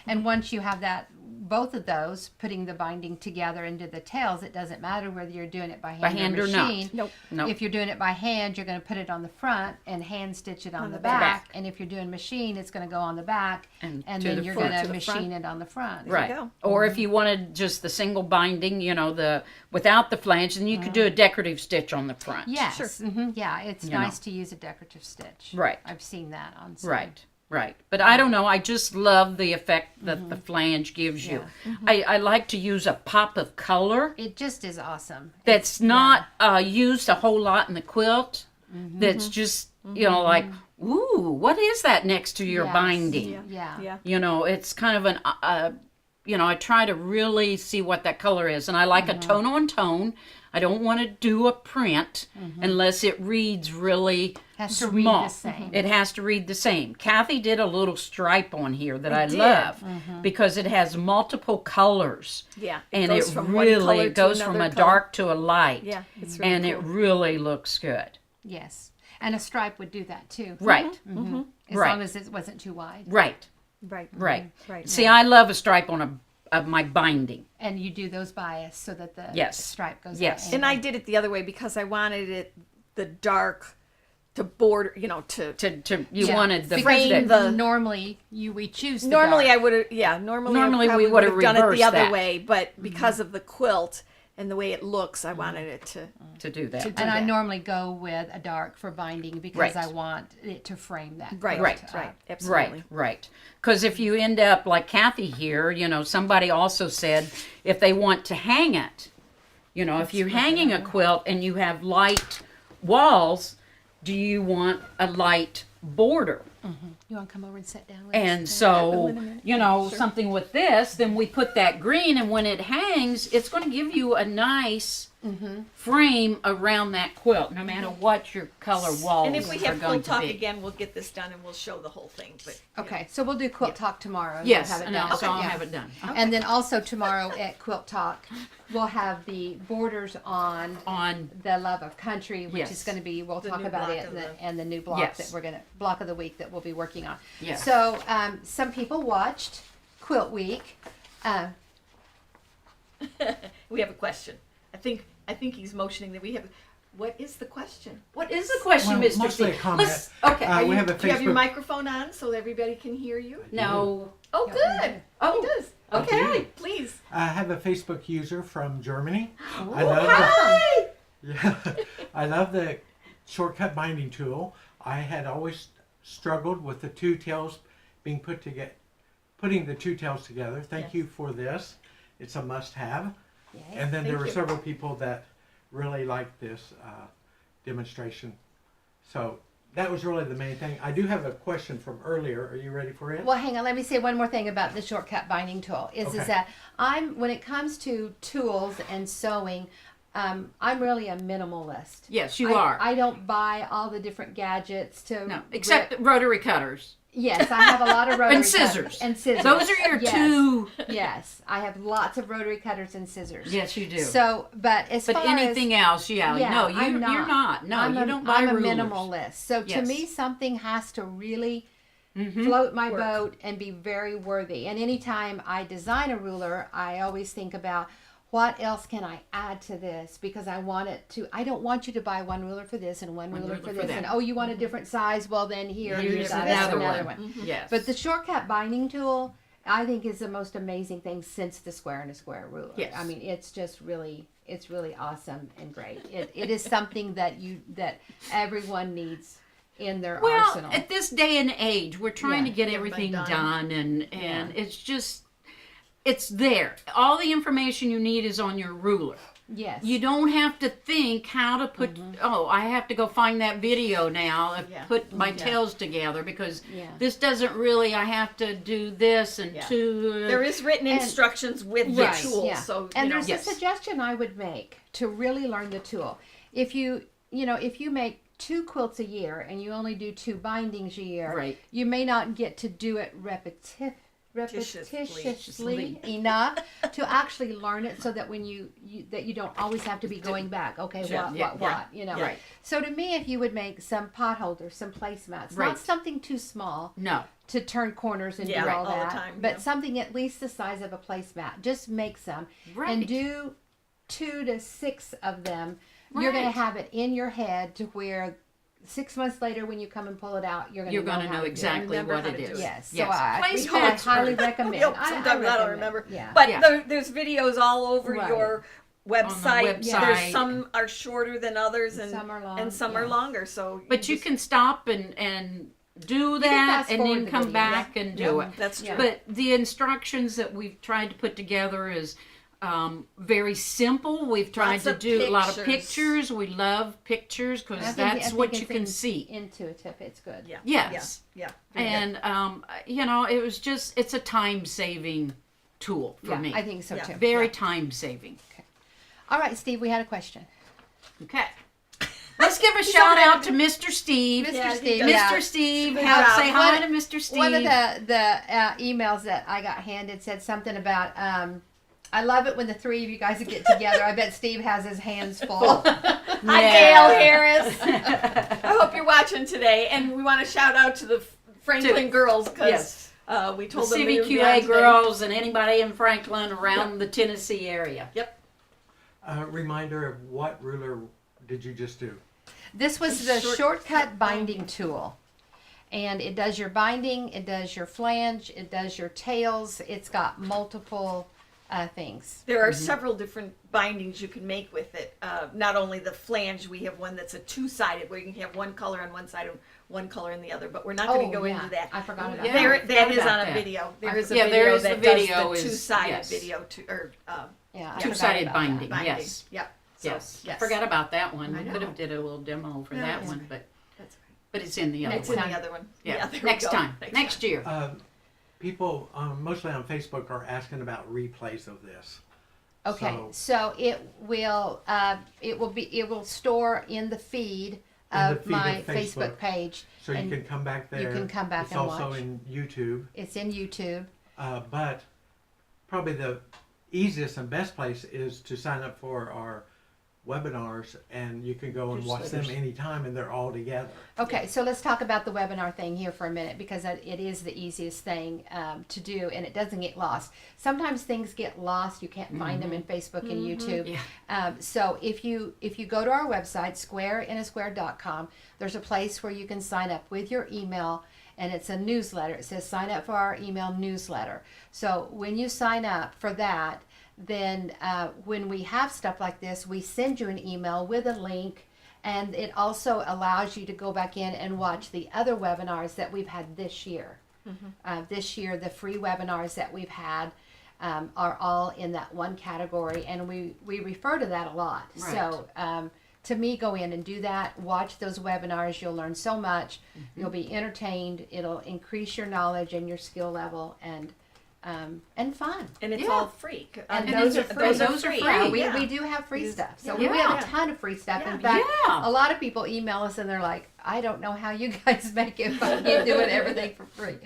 And once you have that, both of those, putting the binding together into the tails, it doesn't matter whether you're doing it by hand, or not. machine. Nope. Nope. If you're doing it by hand, you're going to put it on the front and hand stitch it on the back. And if you're doing machine, it's going to go on the back, And and to then the you're front. going To to the front. machine it on the front. you Right. go. Or if you wanted just the single binding, you know, the without the flange, then you could do a decorative stitch on the front. Yes. Sure. Yeah, it's You know. nice to use a decorative stitch. Right. I've seen that on some. Right, right. But I don't know. I just love the effect that the flange gives you. I like to use a pop of color It just is awesome. that's not used a whole lot in the quilt. That's just, you know, like, ooh, what is that next to your Yes. binding? Yeah. Yeah. You know, it's kind of you know, I try to really see what that color is. And I like a tone on tone. I don't want to do a print unless it reads really Has to read small. the same. It has to read the same. Kathy did a little stripe on here that I did. love because it has multiple colors. Yeah. And goes it from one color really to goes from another a color. dark to a light. Yeah. It's really And cool. it really looks good. Yes. And a stripe would do that too. Right. As Right. long as it wasn't too wide. Right. Right. Right. Right. See, I love a stripe on my binding. And you do those bias so that the Yes. stripe goes Yes. out. And I did it the other way because I wanted it the dark to border, to You Yeah. wanted the Frame the- the- normally we choose the normally dark. I would have Normally I we probably would have would've done it the reversed other that. way, but because of the quilt and the way it looks, I wanted it to do that. to- And I that. normally go with a dark for binding because Right. I want it to frame that. right, quilt right, up. absolutely. Right. Because if you end up like Kathy here, somebody also said if they want to hang it, if you're hanging a quilt and you have light walls, do you want a light border? You want to come over and sit down with And us? so, something with this, then we put that green, and when it hangs, it's going to give you a nice frame around that quilt, no matter what your color walls And if we are have going Quilt to Talk be. again, we'll get this done and we'll show the whole thing. But Okay, so we'll do Quilt Talk tomorrow. and Yes, we'll have it and done. so I'll Yeah. have it done. And then also tomorrow at Quilt Talk, we'll have the borders on On the Love of Country, which is Yes. going to be, we'll The talk new about block it of the- and the new block Yes. that we're going to, block of the week that we'll be working on. Yes. So some people watched Quilt Week. we have a question. I think he's motioning that we have. What is the question? What is the question, Well, Mr. mostly Steve? a comment. Okay. We have a Do you have your Facebook. microphone on so everybody can hear you? No. Oh, good. Oh. He does. Thank Okay, you. please. I have a Facebook user from Germany. Oh, I love Hi. yeah, I love the shortcut binding tool. I had always struggled with the two tails being putting the two tails together. Thank Yes. you for this. It's a must-have. Yay. And then there Thank were you. several people that really liked this demonstration. So that was really the main thing. I do have a question from earlier. Are you ready for it? Well, hang on. Let me say one more thing about the shortcut binding tool. Is Okay. that when it comes to tools and sewing, I'm really a minimalist. Yes, you are. I don't buy all the different gadgets to. No, except rotary cutters Yes, I have a lot of rotary and cutters. scissors. And scissors. Those are your Yes. two. Yes, I have lots of rotary cutters and scissors. Yes, you do. So, but as But far anything else, no, I'm you're not. No, I'm you a, don't buy I'm a rulers. minimalist. So to Yes. me, something has to really Mhm. float my Work. boat and be very worthy. And anytime I design a ruler, I always think about what else can I add to this, because I want it to. I don't want you to buy one ruler for this and one ruler for this, that. and oh, you want a different size? Well, then here's Here's another another one. Yes. But the shortcut binding tool, I think, is the most amazing thing since the square and a square ruler. Yes. I mean, it's just really, it's really awesome and great. It is something that everyone needs in their well, arsenal. at this day and age, we're trying Yeah. to get Get everything everything done, and it's just, it's there. All the information you need is on your ruler. Yes. You don't have to think how to put. Oh, I have to go find that video now and Yeah. put my Yeah. tails together because Yeah. this doesn't really. I have to do this and Yeah. two. There is written And- instructions with Right, the tool, yeah. so And you know. there's Yes. a suggestion I would make to really learn the tool. If you make 2 quilts a year and you only do 2 bindings a year, Right. you may not get to do it repetitiously enough to actually learn it, so that when you don't always have to be going back. Okay, Sure, what, yeah, you know. Right. So to me, if you would make some pot holders, some placemats, Right. not something too small No. to turn corners and Yeah, do right, all all the that, time, but yeah. something at least the size of a placemat. Just make some Right. and do 2 to 6 of them. You're going Right. to have it in your head to where 6 months later, when you come and pull it out, you're going You're to going to how know do it. exactly Remember what how it to do is. it. Yes, Yes. so I Placemats highly are- recommend. Yep, sometimes I don't recommend. remember. Yeah. But Yeah. there's videos all over Right. your website. website. There's some are shorter than others, and Some are long, and some yeah. are longer. So, But you just- can stop and do can that fast and forward then the come video. back and do it. That's true. Yeah. But the instructions that we've tried to put together is very simple. We've tried Lots to of do a lot of pictures. pictures. We love pictures I because think- that's I think what it's you can see. Intuitive, it's good. Yeah. Yes. Yeah. And it was just, it's a time saving tool for Yeah, me. I think so Yeah. too. Very Yeah. time saving. All right, Steve, we had a question. Okay. Let's give a shout out to Mr. Steve. Mr. Yeah, he Steve, does. yeah. Mr. Steve, Good have, job. say hi One- to Mr. Steve. One of the emails that I got handed said something about. I love it when the 3 of you guys get together. I bet Steve has his hands full. Hi, Yeah. Gail Harris. I hope you're watching today, and we want to shout out to the Franklin girls because Yes. We The told them we would be on CVQA today. girls and anybody in Franklin around the Tennessee area. Yep. Reminder of what ruler did you just do? This was the shortcut binding tool. And it does your binding, it does your flange, it does your tails. It's got multiple things. There are several different bindings you can make with it. Not only the flange, we have one that's a two-sided where you can have one color on one side and one color on the other, but we're not going to go into that. I forgot about Yeah. that. That is about on a that. video. There is a Yeah, there video is the that video does the is- two-sided yes. video, Yeah, I Two-sided forgot about that. binding, yes. Yep. So, Yes. I forgot about that one. I We know. could have did a little demo for No, that that's one, right. but That's it's in the other It's one. in the other one. Yeah, there we next go. time. Next time. year. People, mostly on Facebook, are asking about replays of this. Okay, so it will store in the feed In the of feed my of Facebook Facebook. page. So you And can come back there. can come back it's and also watch. in YouTube. It's in YouTube. But probably the easiest and best place is to sign up for our webinars, and you can go and watch them anytime, and they're all together. Okay, so let's talk about the webinar thing here for a minute because it is the easiest thing to do and it doesn't get lost. Sometimes things get lost. You can't find them in Facebook and YouTube. Yeah. So if you go to our website, squareinasquare.com, there's a place where you can sign up with your email, and it's a newsletter. It says sign up for our email newsletter. So when you sign up for that, then when we have stuff like this, we send you an email with a link, and it also allows you to go back in and watch the other webinars that we've had this year. This year, the free webinars that we've had are all in that one category, and we refer to that a lot. Right. So to me, go in and do that. Watch those webinars. You'll learn so much. You'll be entertained. It'll increase your knowledge and your skill level, and fun. And it's Yeah. all free. And those those are are free. free. Those are free. Yeah, we Yeah. do have free stuff. So Yeah. we have a ton of free stuff. Yeah. In fact, Yeah. a lot of people email us and they're like, I don't know how you guys make it if I can't do it everything for free.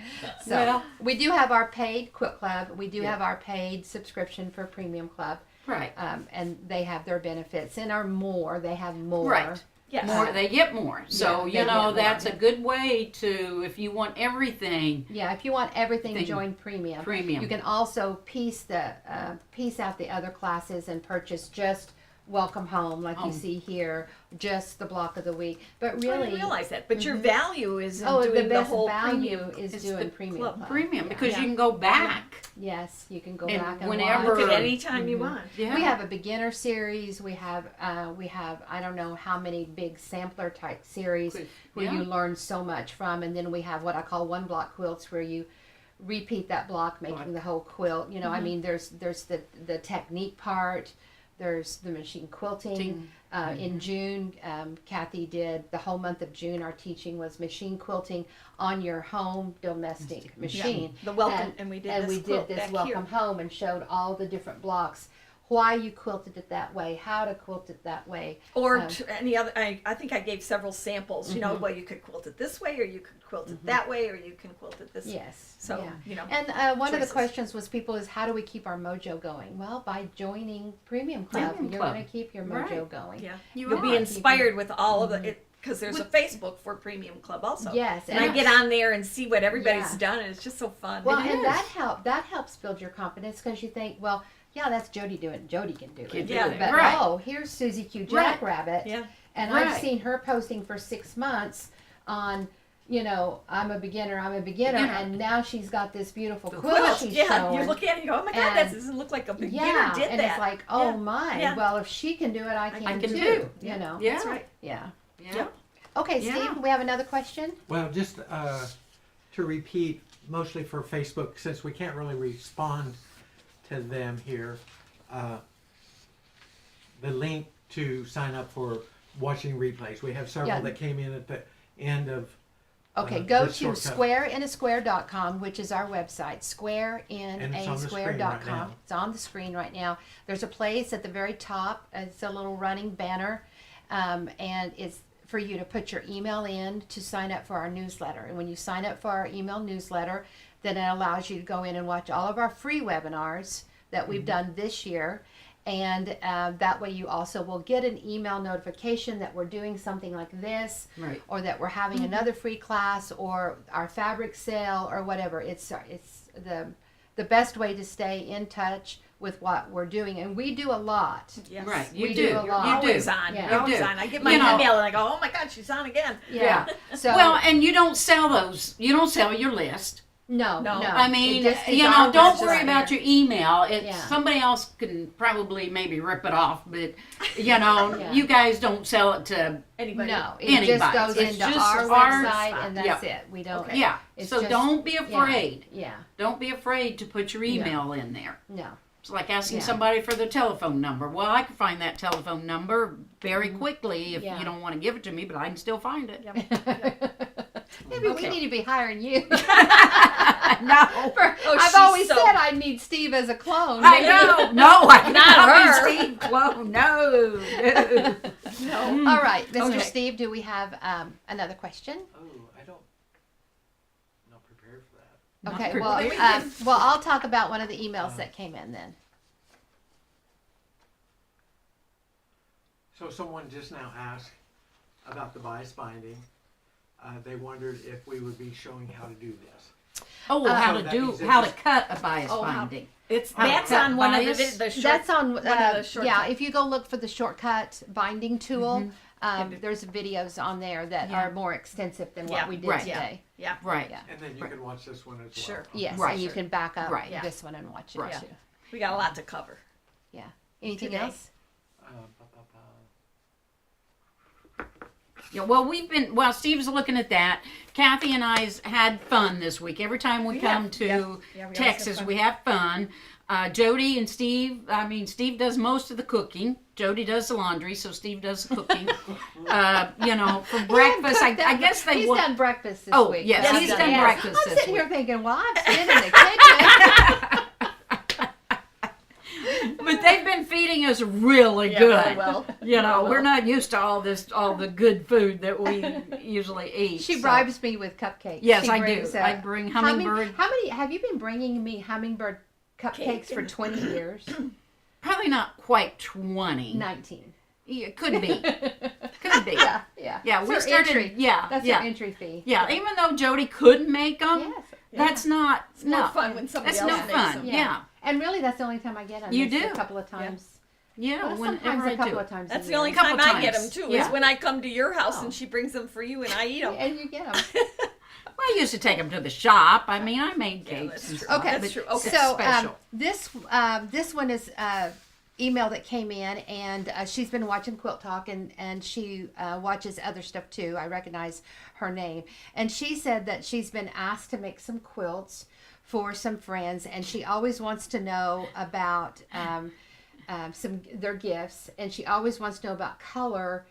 So Well- we do have our paid Quilt Club. We do have our paid subscription for Premium Club. Right. And they have their benefits and are more. They have more. Right. Yes. More, they get more. So, Yeah, they you know, get more. that's a good way to, if you want everything Yeah, if you want everything, Thing. join Premium. premium. You can also piece out the other classes and purchase just Welcome Home, like you Home. see here, just the block of the week. But I really, didn't realize that. But your value is in oh, doing the the best whole value premium. is it's doing the Premium club. Club. premium Yeah. because Yeah. you can go back. Yes, you can go And back and whenever- Look watch. at any time you want. Yeah. We have a beginner series. We have I don't know how many big sampler type series where Yeah. you learn so much from, and then we have what I call one block quilts where you repeat that block, making the whole quilt. You know, I mean, there's the technique part. There's the machine quilting. In June, Kathy did the whole month of June. Our teaching was machine quilting on your home domestic machine. The welcome, and we did this quilt this back welcome here. home and showed all the different blocks, why you quilted it that way, how to quilt it that way. Or Um, any other, I think I gave several samples. You know, well, you could quilt it this way, or you could quilt it that way, or you can quilt it this way. Yes. So, yeah. you know. And one of the choices. questions was people is how do we keep our mojo going? Well, by joining Premium Club, Premium you're Club. going to keep your mojo Right. going. Yeah. You You'll be are. inspired with all of it. Because there's a Facebook for Premium Club also. Yes, And I get on there and see what everybody's Yeah. done, and it's just so fun. Well, It and is. that helps build your confidence because you think, well, yeah, that's Jodi doing it. Jodi can do it. Can do Yeah, it. But Right. oh, here's Susie Q Right. Jackrabbit. Yeah. And I've Right. seen her posting for 6 months on, I'm a beginner, Beginner. and now she's got this beautiful quilt Quilt, she's yeah, showing. you look at it and you go, oh my God, And- that doesn't look like a beginner yeah, did and that. it's like, oh Yeah. my, Yeah. well, if she can do it, I can, can too. too. You know. Yeah. That's right. Yeah. Yeah. Okay, Yeah. Steve, we have another question. Well, just to repeat, mostly for Facebook, since we can't really respond to them here, the link to sign up for watching replays. We have several Yeah. that came in at the end of. Okay, go this to shortcut. squareinasquare.com, which is our website, And it's on the screen right squareinasquare.com. now. It's on the screen right now. There's a place at the very top. It's a little running banner, and it's for you to put your email in to sign up for our newsletter. And when you sign up for our email newsletter, then it allows you to go in and watch all of our free webinars that we've done this year. And that way you also will get an email notification that we're doing something like this, Right. or that we're having another free class, or our fabric sale, or whatever. It's the best way to stay in touch with what we're doing, and we do a lot. Yes. Right. We You do do. a lot. You Always do. on. Yeah. You're always You do. on. I get my You know- email and I go, oh my God, she's on again. Yeah. So Well, and you don't sell those. You don't sell your list. no. I mean, It just is you our know, don't website. worry about your email. It's Yeah. somebody else can probably maybe rip it off, but you know, Yeah. you guys don't sell it to. Anybody? No, it Anybody. just goes It's into just our our website, spot. and that's it. We don't. Okay. Yeah. It's So just- don't be afraid. Yeah. Don't be afraid to put your email in there. No. It's like asking Yeah. somebody for their telephone number. Well, I can find that telephone number very quickly if Yeah. you don't want to give it to me, but I can still find it. Maybe we Okay. need to be hiring you. No. Oh, I've she's always so- said I need Steve as a clone. I know. No, I Not cannot her. be Steve Clone. No. No. All right, Mr. Okay. Steve, do we have another question? Oh, I don't. Not prepared for that. Not Okay, well, prepared. well, I'll talk about one of the emails that came in then. So someone just now asked about the bias binding. They wondered if we would be showing how to do this. Oh, how So to that do means how to it's- cut a bias Oh, how- binding. It's How to that's cut on one of bias? the short. That's on, one of the short yeah, cuts. if you go look for the shortcut binding tool, Mm-hmm. there's videos on there that Yeah. are more extensive than Yeah, what we did right. today. Yeah. Right. Yeah. And then you Right. can watch this one as well. Sure. Yes, Right. and you can back up Right. Yeah. this one and watch it Right. too. We got a lot to cover. Yeah. Anything Today. else? Yeah, well, while Steve's looking at that, Kathy and I's had fun this week. Every time we come have. to Yeah, we always have Texas, fun. we have fun. Jodi and Steve, Steve does most of the cooking. Jodi does the laundry, so Steve does the cooking. You know, for breakfast, I guess they He's want. done breakfast this Oh, week. yes, but he's I've done yes. breakfast I'm this sitting here week. thinking, well, I'm sitting in the kitchen. But they've been feeding us really Yeah, good. really well. You know, Really we're well. not used to all the good food that we usually eat. She so. bribes me with cupcakes. Yes, She I do. brings, I bring hummingbird. How many have you been bringing me hummingbird cupcakes for 20 years? Probably not quite 20. 19. Yeah, could be. Could be. Yeah. Yeah, That's we her started. entry. Yeah, That's yeah, her entry fee. yeah. Even though Jodi could make them, Yes. that's not. It's more no, fun when somebody that's else no makes fun. them. Yeah, And really, that's the only time I get them. You is do. A couple of times. yeah. Well, sometimes Whenever a I couple do. of times. That's a the year. only Couple time I get them times. too. Yeah. Is when I come to your house Oh. and she brings them for you and I eat them. And you get them. Well, I used to take them to the shop. I mean, I made Yeah, cakes. that's and true. stuff, Okay. That's but true. Okay. So special. this one is email that came in, and she's been watching Quilt Talk, and she watches other stuff too. I recognize her name, and she said that she's been asked to make some quilts for some friends, and she always wants to know about their gifts, and she always wants to know about color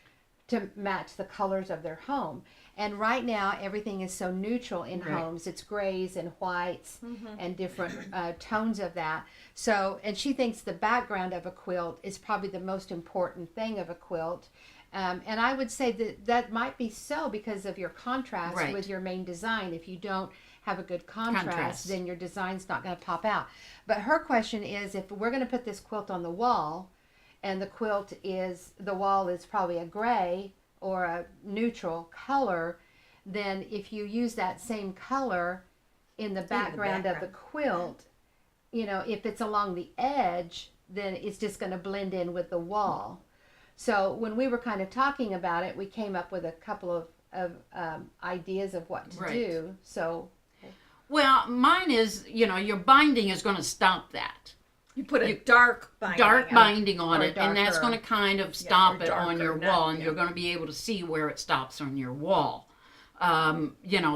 to match the colors of their home. And right now, everything is so neutral in Right. homes. It's grays and whites and different tones of that. So, and she thinks the background of a quilt is probably the most important thing of a quilt. And I would say that might be so because of your contrast Right. with your main design. If you don't have a good contrast, Contrast. then your design's not going to pop out. But her question is, if we're going to put this quilt on the wall, and the wall is probably a gray or a neutral color, then if you use that same color in the background of the quilt, if it's along the edge, then it's just going to blend in with the wall. So when we were kind of talking about it, we came up with a couple of ideas of what to Right. do. So Well, mine is, your binding is going to stop that. You put a dark binding. Dark on. binding on Or it, and that's darker. going to kind of stop or it on darker, your not- wall, and yeah. you're going to be able to see where it stops on your wall.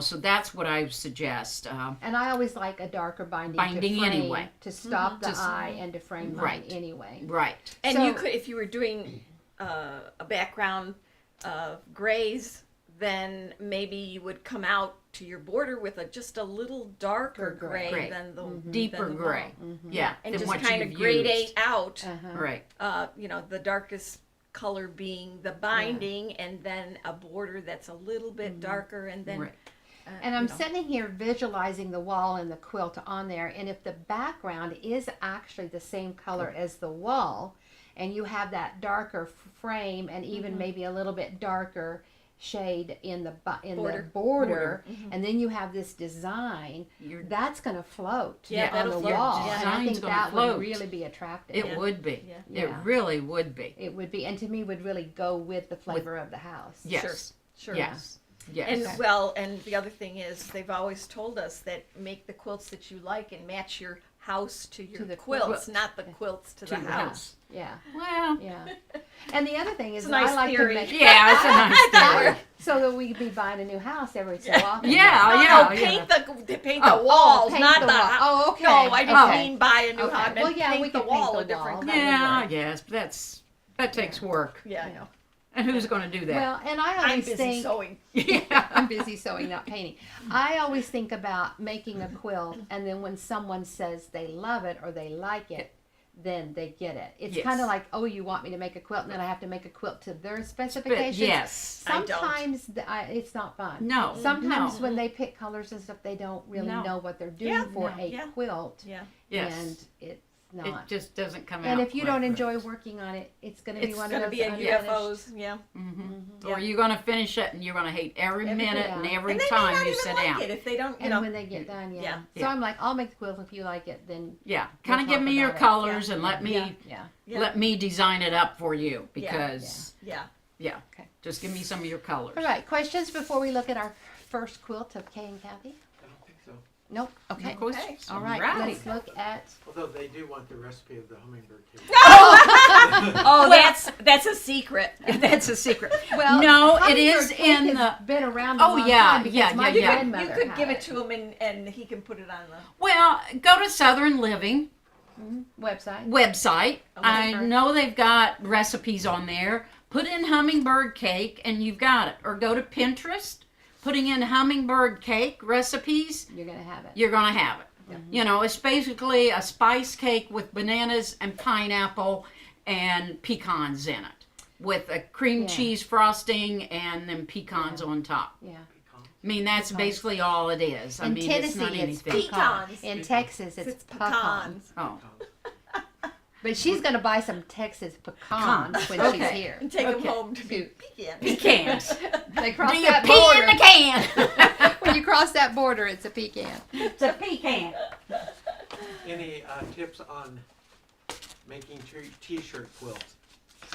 So that's what I suggest. and I always like a darker binding, Binding to frame, anyway. to stop the To s- eye and to frame mine Right. anyway. Right. And So- you could, if you were doing a background of grays, then maybe you would come out to your border with just a little darker Gray. gray, Gray. than the Deeper than the gray. wall. Yeah. and than just what kind of you've gradate used. out. Right. The darkest color being the binding, and then a border that's a little bit darker, and then. Right. And I'm sitting here visualizing the wall and the quilt on there, and if the background is actually the same color as the wall, and you have that darker frame and even maybe a little bit darker shade in the border. And then you have this design that's going to float Yeah, on that'll the float. wall. Yeah. And I think Design's gonna that float. would really be attractive. It would be. Yeah. It really would be. It would be, and to me would really go with the flavor of the house. Yes. Sure. Yes. Yes. And and the other thing is they've always told us that make the quilts that you like and match your house to your the quilts, quilt. not the quilts to the the house. Yeah. Well, Yeah. And the other thing is It's a nice I like theory. to make yeah, it's a nice theory. so that we could be buying a new house every so often. Yeah, No, yeah. no, paint the Oh, walls, paint not the the wall. house. Oh, okay. No, I didn't Okay. mean buy a new Okay. house. I meant Well, yeah, paint we the could wall paint a the different wall. color. Yeah, yes, but that takes work. Yeah, I know. And who's going to do that? Well, and I I'm always busy think sewing. yeah. I'm busy sewing, not painting. I always think about making a quilt, and then when someone says they love it or they like it, then they get it. It's Yes. kind of like, oh, you want me to make a quilt, and then I have to make a quilt to their specifications. Yes. I don't. Sometimes it's not fun. No. Sometimes no. when they pick colors and stuff, they don't really No. know what they're doing Yeah, for no, a yeah. quilt, Yeah. Yes. and it's It not. just doesn't come out. And if you don't right. enjoy working on it, it's going to be It's one of going to those be a unfinished- UFOs. Yeah. Or you're going to finish it and you're going to hate every minute yeah. and every And they may time not you even sit like down. it if they don't, you And know. when they get done, yeah. Yeah. So Yeah. I'm like, I'll make the quilt if you like it. Then Yeah. We'll Kind of give talk me your about it. colors Yeah. and let me yeah. Yeah. let me design it up for you because Yeah. yeah. Okay. Just give me some of your colors. All right. Questions before we look at our first quilt of Kay and Kathy? I don't think so. Nope. Okay. Of course. Okay. All right. Right. Let's look at. Although they do want the recipe of the hummingbird cake. Oh, that's a secret. That's a secret. Well, no, it hummingbird is cake in has the. been around. A Oh, long yeah, time because yeah, my yeah, yeah. grandmother You could had give it to him and he can put it on the. Well, go to Southern Living website. website. I Hummingbird. know they've got recipes on there. Put in hummingbird cake and you've got it. Or go to Pinterest, putting in hummingbird cake recipes. You're gonna have it. You're gonna have it. You know, it's basically a spice cake with bananas and pineapple and pecans in it, with a cream Yeah. cheese frosting and then pecans on top. Yeah. I mean, that's basically all it is. I In mean, Tennessee, it's not it's anything. Pecans. In Texas, it's pecans. Oh, But she's gonna buy some Texas pecans when she's Okay. here. And take them Okay. home to be pecan. pecans. They cross Do you that pee border. in the can? When you cross that border, it's a pecan. It's a pecan. Any tips on making t-shirt quilts?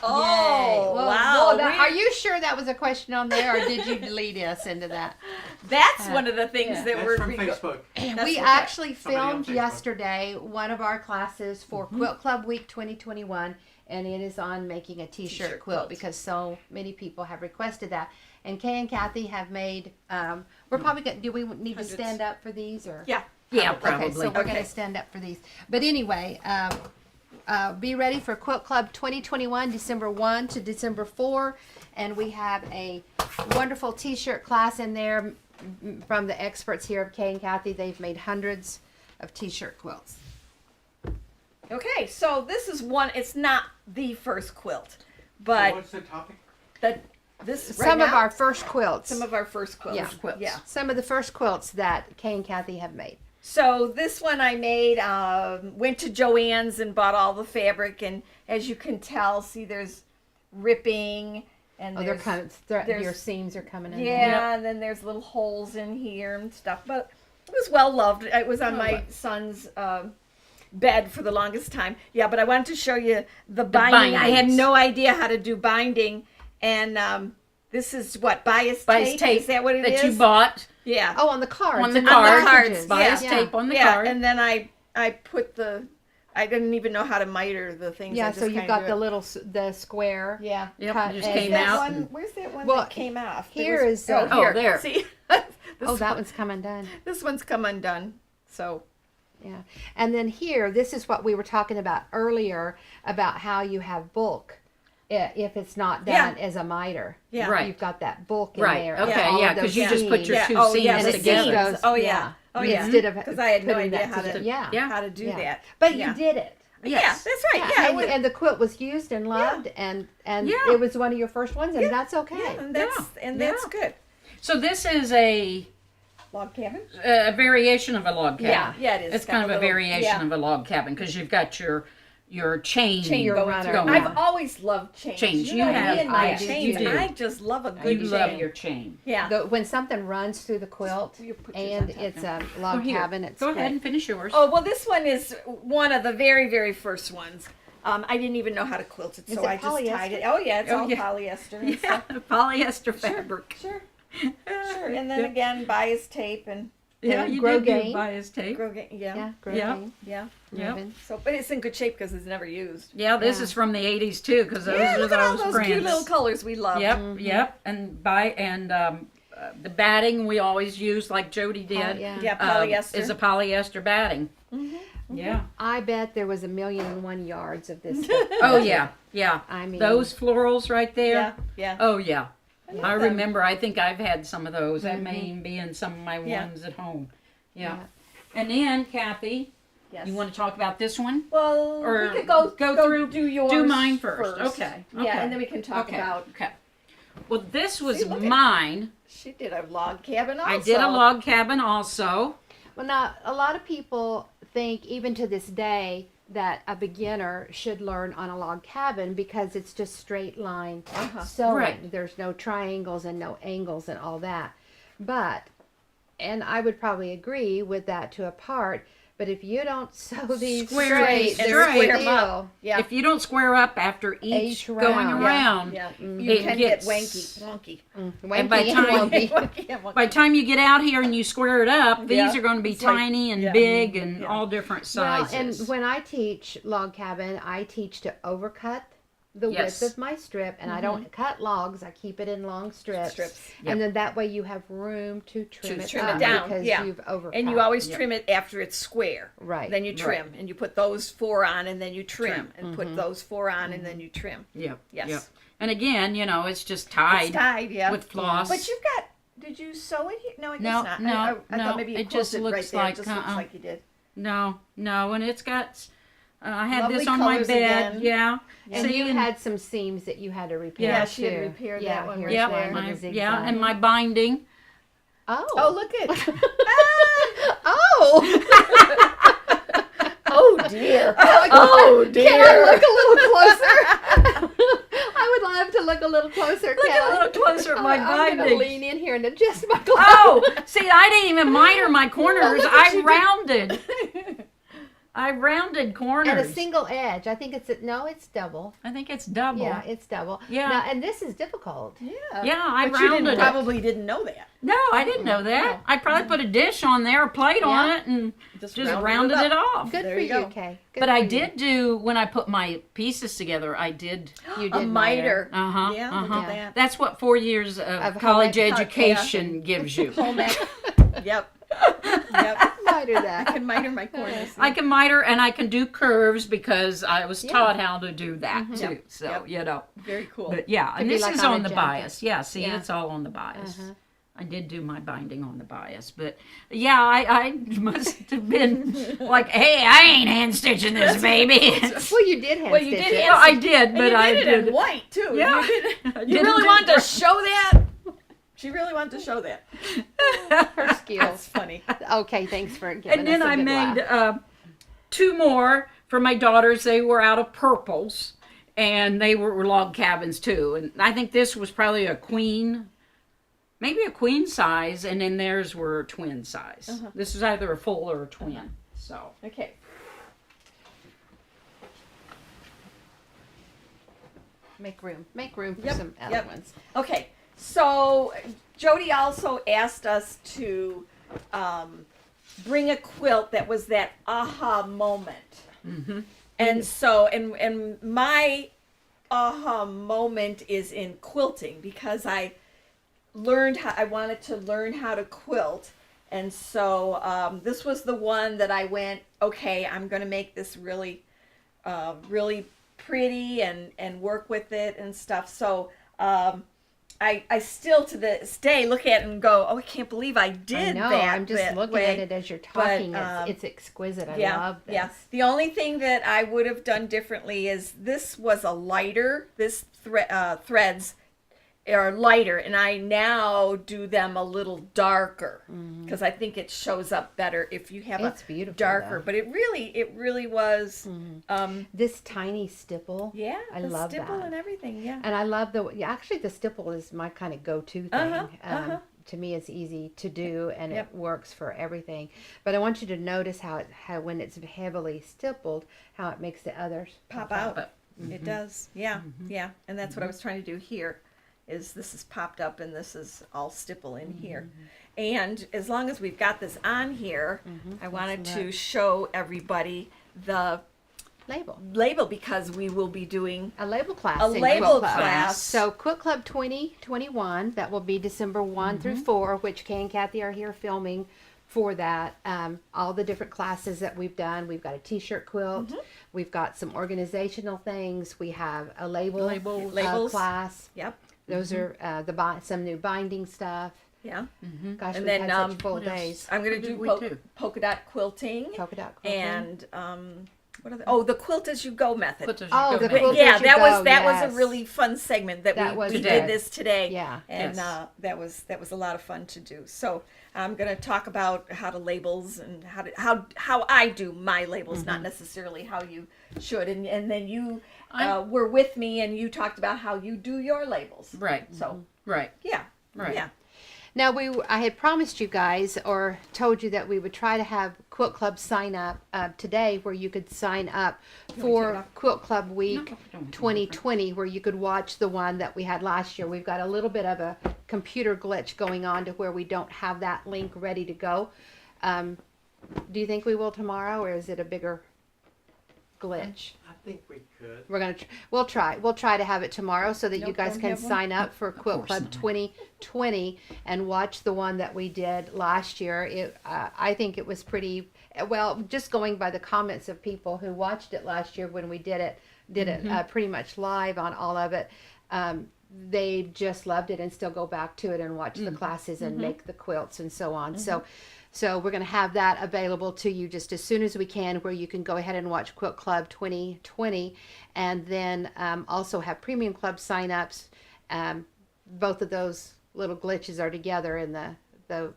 Oh, Yay. Well, wow. well, are you sure that was a question on there, or did you lead us into that? That's one of the things Yeah. that That's we're from Facebook. We okay. actually Somebody on filmed Facebook. yesterday one of our classes for Quilt Club Week 2021, and it is on making a t-shirt T-shirt quilt quilts. because so many people have requested that. And Kay and Kathy have made. We're probably going. Do we need Hundreds. to stand up for these or? Yeah. Yeah, Okay, probably. so we're going Okay. to stand up for these. But anyway, be ready for Quilt Club 2021, December 1 to December 4. And we have a wonderful t-shirt class in there from the experts here of Kay and Kathy. They've made hundreds of t-shirt quilts. Okay, so this is one. It's not the first quilt, So but what's the topic? this Some right of now, our first quilts. some of our first quilts. Yeah. Quilts. Yeah. Some of the first quilts that Kay and Kathy have made. So this one I made, went to Joann's and bought all the fabric, and as you can tell, see there's ripping, and Oh, they're there's, coming. there's- Your seams are coming in. yeah, and then there's little holes in here and stuff. But it was well loved. It was on my son's bed for the longest time. Yeah, but I wanted to show you the binding. I had bindings. no idea how to do binding, and this is what bias tape. Is that what it is? that you bought Yeah. Oh, on the cards. on the and cards. cartridges. Bias Yeah. tape on the yeah, card. and then I put I didn't even know how to miter the things. I Yeah, just so you've kinda got do the it. little the square. Yeah. Yep, cut just and- came That out. one, where's that one Well, that came off? here There is, oh, oh, here. there. See, Oh, that one's come undone. this one's come undone. So Yeah. And then here, this is what we were talking about earlier about how you have bulk if it's not done as a miter. yeah, Right. You've got that bulk in Right. there. Okay. all of Yeah. those Because you just put your seams. two oh, seams yeah, and the it together. just seams. goes, Oh, yeah. Oh, yeah. Instead of because I had no putting idea that how to together. Yeah. Yeah. how to do Yeah. that. But Yeah. you did it. Yeah, Yes. that's right. Yeah, Yeah, and the quilt was used and loved, and Yeah. it was one of your first ones, and that's okay. yeah, and that's Yeah. good. So this is a Log cabin. variation of a log cabin. Yeah, it is. It's kind of a variation of a log cabin because you've got your your chain. Chain going runner. through. Go I've on. always loved chains. Chains. You You know, have- me and my I- chains. you do. I just love a You good love chain. your chain. Yeah. When something runs through the quilt You put yours and on top. it's a Go log here. cabin, it's Go ahead great. and finish yours. Oh, well, this one is one of the very, very first ones. I didn't even know how to quilt it, Is so it I just tied polyester? it. Oh, yeah, it's Oh, all yeah. polyester and Yeah, stuff. polyester fabric. Sure, sure. And then again, bias tape and Yeah, you Grow did do Gain. bias tape. Yeah, great Yeah. thing. Yeah. Yeah. Ribbon. So, but it's in good shape because it's never used. Yeah, this Yeah. is from the 80s too, because those Yeah, are look at all those those prints. cute little colors we love. Yep, yep. And the batting we always use, like Jodi did, yeah. Yeah, polyester. is a polyester batting. Mm-hmm. Yeah. I bet there was 1,000,001 yards of this stuff. Oh yeah, yeah. I mean, Those florals right there. Yeah, yeah. Oh yeah. love I them. remember. I think I've had some of those. That may even be in some of my Yeah. ones at home. Yeah. Yeah. And then Kathy, Yes. you want to talk about this one? Well, Or we could go through- do yours. do mine first. Okay, Yeah, okay. and then we can talk Okay. about. Okay. Well, this was See, look at- mine. She did a log cabin also. I did a log cabin also. Well, now a lot of people think, even to this day, that a beginner should learn on a log cabin because it's just straight line sewing. Right. There's no triangles and no angles and all that. But, and I would probably agree with that to a part. But if you don't sew these Square straight, it there's straight. a Square 'em up. deal. Yeah. If you don't square up after each Each going round. around, Yeah. Mm-hmm. You It can gets- get wonky. And by Wanky time- wonky. Wonky and wonky. by the time you get out here and you square it up, these Yeah. are going to be It's like- tiny and yeah. big and Yeah. all different Well, sizes. and when I teach log cabin, I teach to overcut the Yes. width of my strip, and I don't cut logs. I keep it in long strips. Strips. And then that way you have room to trim it trim up it down, because yeah. you've overcut. And you always Yep. trim it after it's square. Right. Then you trim, and you put those four on, and then you trim, and Mm-hmm. put those four on, and then you trim. Yep. Yes. Yep. And again, you know, it's just It's tied tied, yeah. with floss. But you've got. Did you sew it here? No, I guess No, not. no, I no, thought maybe you it just quilted looks right there. like, It just looks uh-uh. like you did. No, and it's got. I had Lovely this on my colors bed. again. Yeah. And See, you had some seams that you had to repair. Yeah, she had too. repaired Yeah, that one here's right yeah, there. one with my, the zigzag. yeah, and my binding. Oh. Oh, look at. Oh. Oh dear. Oh dear. Can I look a little closer? I would love to look a little closer. Look a little closer at my I'm gonna binding. lean in here and adjust my clothes. Oh, see, I didn't even miter my corners. Look what I you did. rounded. I rounded corners. And a single edge. I think it's it's double. I think it's double. Yeah, it's double. Yeah. Now, and this is difficult. Yeah, I But you rounded it. probably didn't know that. No, I didn't know that. I probably put a dish on there, a plate on Yeah. it, and Just just rounded rounded it it off. Good There for you you, go. Kay. Good But for I you. did do, when I put my pieces together, I did. You A did miter. Uh-huh, Yeah, uh-huh. look at that. That's what 4 years of Of college home ec- education gives you. Home ec. Yep. Yep. Miter I that. can miter my corners. I can miter and I can do curves because I was Yeah. taught how to do that too. Yep, So, yep. you know. Very cool. But yeah, and be this like is on a on the jacket. bias. Yeah, see, Yeah. it's all on the bias. Uh-huh. I did do my binding on the bias, but yeah, I must have been like, hey, I ain't hand stitching this baby. Well, you did hand Well, you stitch did it. Well, I did, And but you I did it did. in white too. Yeah. You, did, I you didn't really do wanted that. to show that. She really wanted to show that. Her That's skills. funny. Okay, thanks for giving And then us a I good made laugh. 2 more for my daughters. They were out of purples, and they were log cabins too. And I think this was probably a queen, maybe a queen size, and then theirs were twin size. This was either a full or a twin. So Okay. Make room for Yep, some other yep. ones. Okay. So Jodi also asked us to bring a quilt that was that aha moment. Mm-hmm. And so, and my aha moment is in quilting because I wanted to learn how to quilt. And so this was the one that I went, okay, I'm going to make this really, really pretty and work with it and stuff. So I still to this day look at it and go, oh, I can't believe I did I know. that. I'm just that looking way. at it as you're talking. But, It's exquisite. I Yeah, love this. yeah. The only thing that I would have done differently is this was a lighter. This threads are lighter, and I now do them a little darker because I think it shows up better if you have It's a beautiful, darker. though. But it really was. This tiny stipple. Yeah, I the love stipple that. and everything. Yeah. And I love actually the stipple is my kind of go-to thing. To me, it's easy to do, and Yep. it works for everything. But I want you to notice how when it's heavily stippled, how it makes the others Pop out. But It does. Yeah. Yeah. And that's what I was trying to do here. Is this is popped up and this is all stipple in here. And as long as we've got this on here, I wanted to show everybody the label. because we will be doing A label class. a in label Quilt Club. class. So Quilt Club 2021, that will be December 1 through 4, which Kay and Kathy are here filming for that. All the different classes that we've done. We've got a t-shirt quilt. We've got some organizational things. We have a Labels. class. Yep. Those are some new binding stuff. Yeah. Gosh, And we've then, had such full what else? days. I'm going to What do did we do? polka dot quilting. Polka dot quilting. And what are the, the quilt as you go method. Quilt as you Oh, go the method. quilt Yeah, as you that go, was yes. a really fun segment that That was we today. did this today. Yeah. And Yes. that was a lot of fun to do. So I'm going to talk about how to labels and how I do my labels, not necessarily how you should. And then you were with me and you talked about how you do your labels. Right. So Right. yeah, Right. yeah. Now I had promised you guys or told you that we would try to have Quilt Club sign up today, where you could sign up for Quilt Club Week No, don't. 2020, where you could watch the one that we had last year. We've got a little bit of a computer glitch going on to where we don't have that link ready to go. Do you think we will tomorrow, or is it a bigger glitch? I think we could. We'll try to have it tomorrow so that you Nope, guys don't can have one? sign up for Quilt course Club not. 2020 and watch the one that we did last year. I think it was pretty well. Just going by the comments of people who watched it last year when we did it pretty much live on all of it. They just loved it and still go back to it and watch the classes and make the quilts and so on. So we're going to have that available to you just as soon as we can, where you can go ahead and watch Quilt Club 2020, and then also have Premium Club signups. Both of those little glitches are together in the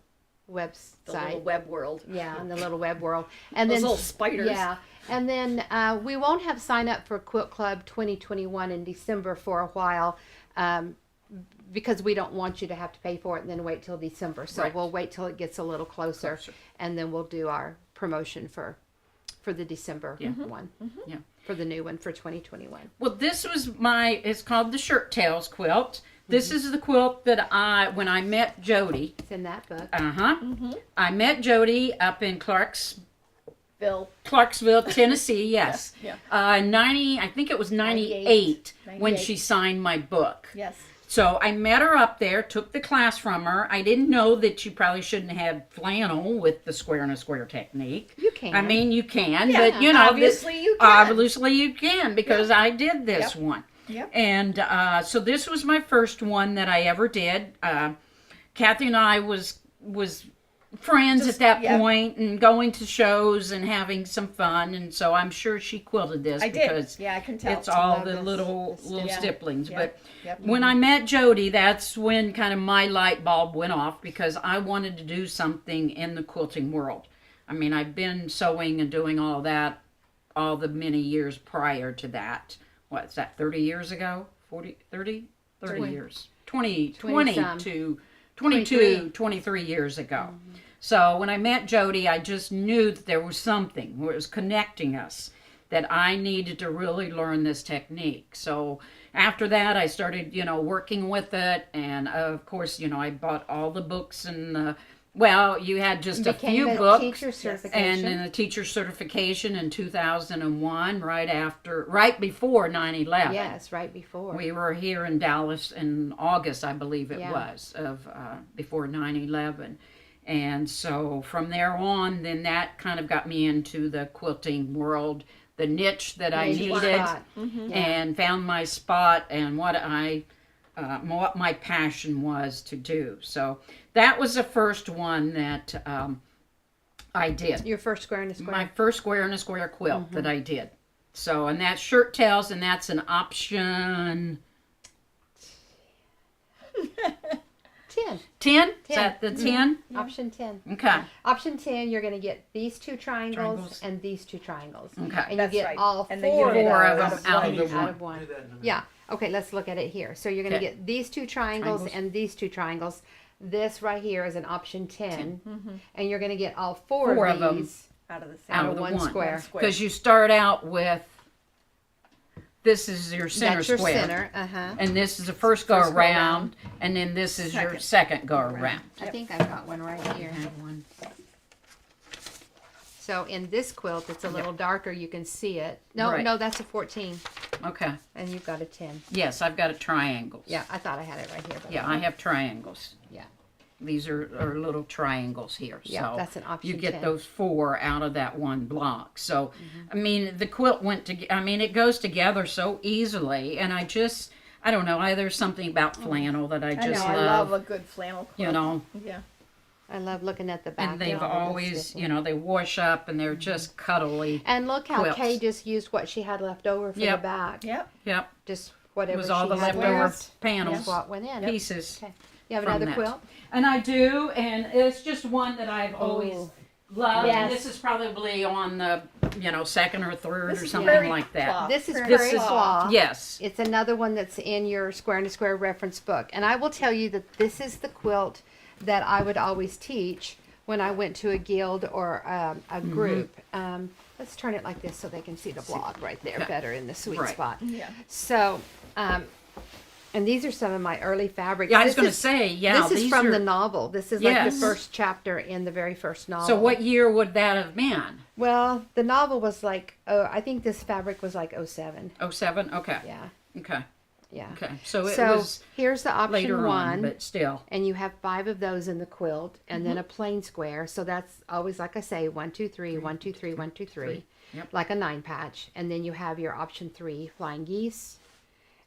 website. The little web world. Yeah, in the little web world. And Those then little spiders. Yeah. And then we won't have sign up for Quilt Club 2021 in December for a while. Because we don't want you to have to pay for it and then wait till December. So Right. we'll wait till it gets a little closer. And then we'll do our promotion for the December one. Yeah. For the new one for 2021. Well, this was it's called the Shirt Tails quilt. This is the quilt that when I met Jodi. It's in that book. I met Jodi up in Bill. Clarksville, Tennessee. Yes. Yeah. 90. I think it was 98 when 98. she signed my book. Yes. So I met her up there, took the class from her. I didn't know that you probably shouldn't have flannel with the square and a square technique. You can. I mean, you can, Yeah, but you know, obviously you can. Obviously you can, because I did this one. Yep. And so this was my first one that I ever did. Kathy and I was friends at that point, and going to shows and having some fun, and so I'm sure she quilted this I did. because Yeah, I can tell. it's all love the this. little Yeah. stipplings. Yeah. But Yep. when I met Jodi, that's when kind of my light bulb went off, because I wanted to do something in the quilting world. I mean, I've been sewing and doing all that all the many years prior to that. What's that, 30 years ago? 40, 30 years. 20 some. to 22, 23 years ago. So when I met Jodi, I just knew that there was something where it was connecting us, that I needed to really learn this technique. So after that, I started, working with it. And of course, I bought all the books and you had just a Became few a books. teacher certification. And then a teacher certification in 2001, right before 9/11. Yes, right before. We were here in Dallas in August, I believe it Yeah. was, of before 9/11. And so from there on, then that kind of got me into the quilting world, the niche that I Made your needed, spot. and found my spot and what my passion was to do. So that was the first one that I did. Your first square and a square. My first square and a square quilt that I did. So, and that's Shirt Tails, and that's an option 10? Is 10. that the 10? Option 10. Okay. Option 10, you're going to get these two triangles, Triangles. and these two triangles. Okay. And That's you get right. all And then four, you get Four of those them out of the out one. of one. Do that in a minute. Yeah. Okay, let's look at it here. So you're going to Okay. get these two triangles, Triangles. and these two triangles. This right here is an option 10. Mm-hmm. And you're going to get all four, Four of of them. these Out of the Out same of the one one. square. Because you start out with, this is your center That's your square. center. Uh-huh. And this is the first go First go around, around. and then this is your Second. second go around. I think I've got one right here. One. So in this quilt, it's a little darker. You can see it. No, Right. no, that's a 14. Okay. And you've got a 10. Yes, I've got a triangles. Yeah, I thought I had it right here. But Yeah, I have triangles. Yeah. These are little triangles here. Yeah, So that's an option you get 10. those four out of that one block. So, I mean, the quilt went to, I mean, it goes together so easily. And I don't know, there's something about flannel that I I just know, I love a good flannel quilt. you know. Yeah. I love looking at the back. And they've of all this always, stuff. you know, they wash up and they're just cuddly. And look how quilts. Kay just used what she had left over for Yep. the back. Yep. Yep. Just It whatever was all she the had leftover left. panels, That's what went in. pieces. Okay. You have from another that. quilt? And I do, and it's just one that I've always Ooh. loved. Yes. This is probably on the, second or third This or is something very like that. cloth. This is Prairie Prairie This is- Claw. Yes. It's another one that's in your Square and Square reference book. And I will tell you that this is the quilt that I would always teach when I went to a guild or a group. Let's turn it like this so they can see the blog right there Okay. better in the sweet Right. spot. Yeah. So, and these are some of my early fabrics. Yeah, I was This going to is- say, yeah. this is these from are, the novel. This is like Yes. the first chapter in the very first novel. So what year would that have been? Well, the novel was like, I think this fabric was like 07. 07? Okay. Yeah, Okay. yeah. Okay. So it So was here's the option later one. on, but still. And you have 5 of those in the quilt, and Mm-hmm. then a plain square. So that's always, like I say, 1, 2, 3, 1, 2, 3, 1, 2, 3, Yep. like a 9 patch. And then you have your option 3 flying geese,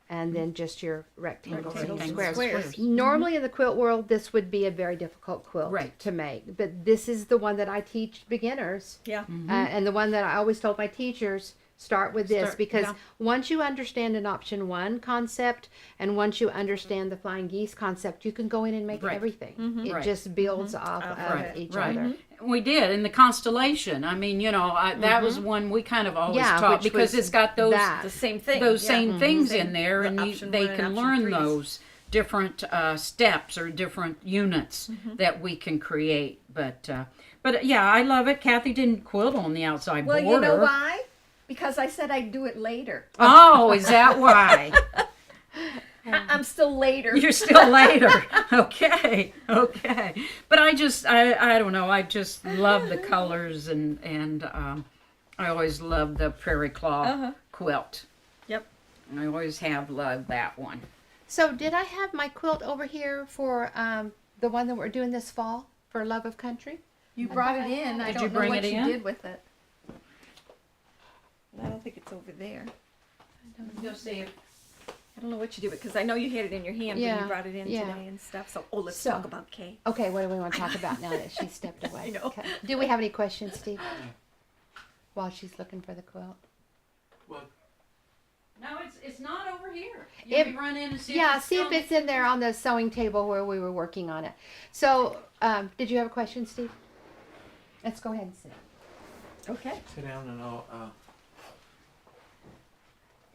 and then just your rectangles and Rectangle squares. squares. Normally in the quilt world, this would be a very difficult quilt Right. to make, but this is the one that I teach beginners. Yeah. And the one that I always told my teachers, start with this, Start- because yeah. once you understand an option 1 concept and once you understand the flying geese concept, you can go in and make Right. everything. It Right. just builds off Off of of it. each Right. other. We did in the constellation. I mean, that was one we kind of always Yeah, taught which because was it's got those that. The same thing. those yeah. same things Same- in there, the and option they one and can option learn threes. those different steps or different units Mm-hmm. that we can create. But yeah, I love it. Kathy didn't quilt on the outside Well, border. you know why? Because I said I'd do it later. Oh, is that why? I'm still later. You're still later. Okay. But I don't know. I just love the colors and I always loved the prairie claw quilt. Yep. I always have loved that one. So did I have my quilt over here for the one that we're doing this fall for Love of Country? You brought it in. I Did don't you know bring what it you in? did with it. I don't think it's over there. You'll see if I don't know what you did because I know you had it in your hand when Yeah, you brought it in yeah. today and stuff. So, let's So- talk about Kay. Okay, what do we want to talk about now that she stepped away? I know. Okay. Do we have any questions, Steve? While she's looking for the quilt. Well, No, it's not over here. If- You can run in and see Yeah, if it's see if still- it's in there on the sewing table where we were working on it. So, did you have a question, Steve? Let's go ahead and sit. Okay. sit down and I'll.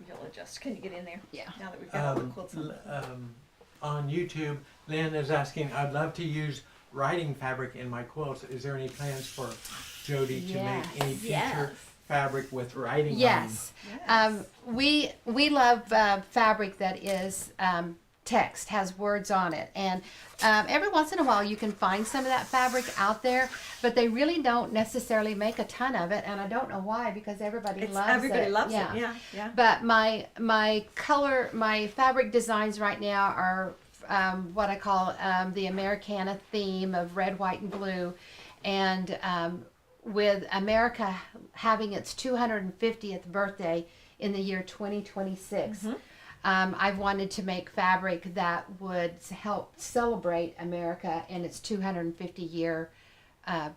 You'll adjust. Can you get in there? Yeah. Now that we've got all the quilts on. On YouTube, Lynn is asking, I'd love to use writing fabric in my quilts. Is there any plans for Jodi to make any future Yes. fabric with writing on Yes. Yes. We love fabric that is text, has words on it. And every once in a while you can find some of that fabric out there, but they really don't necessarily make a ton of it. And I don't know why, because everybody loves Everybody it. loves it. Yeah. But my fabric designs right now are what I call the Americana theme of red, white, and blue. And with America having its 250th birthday in the year 2026, I've wanted to make fabric that would help celebrate America and its 250-year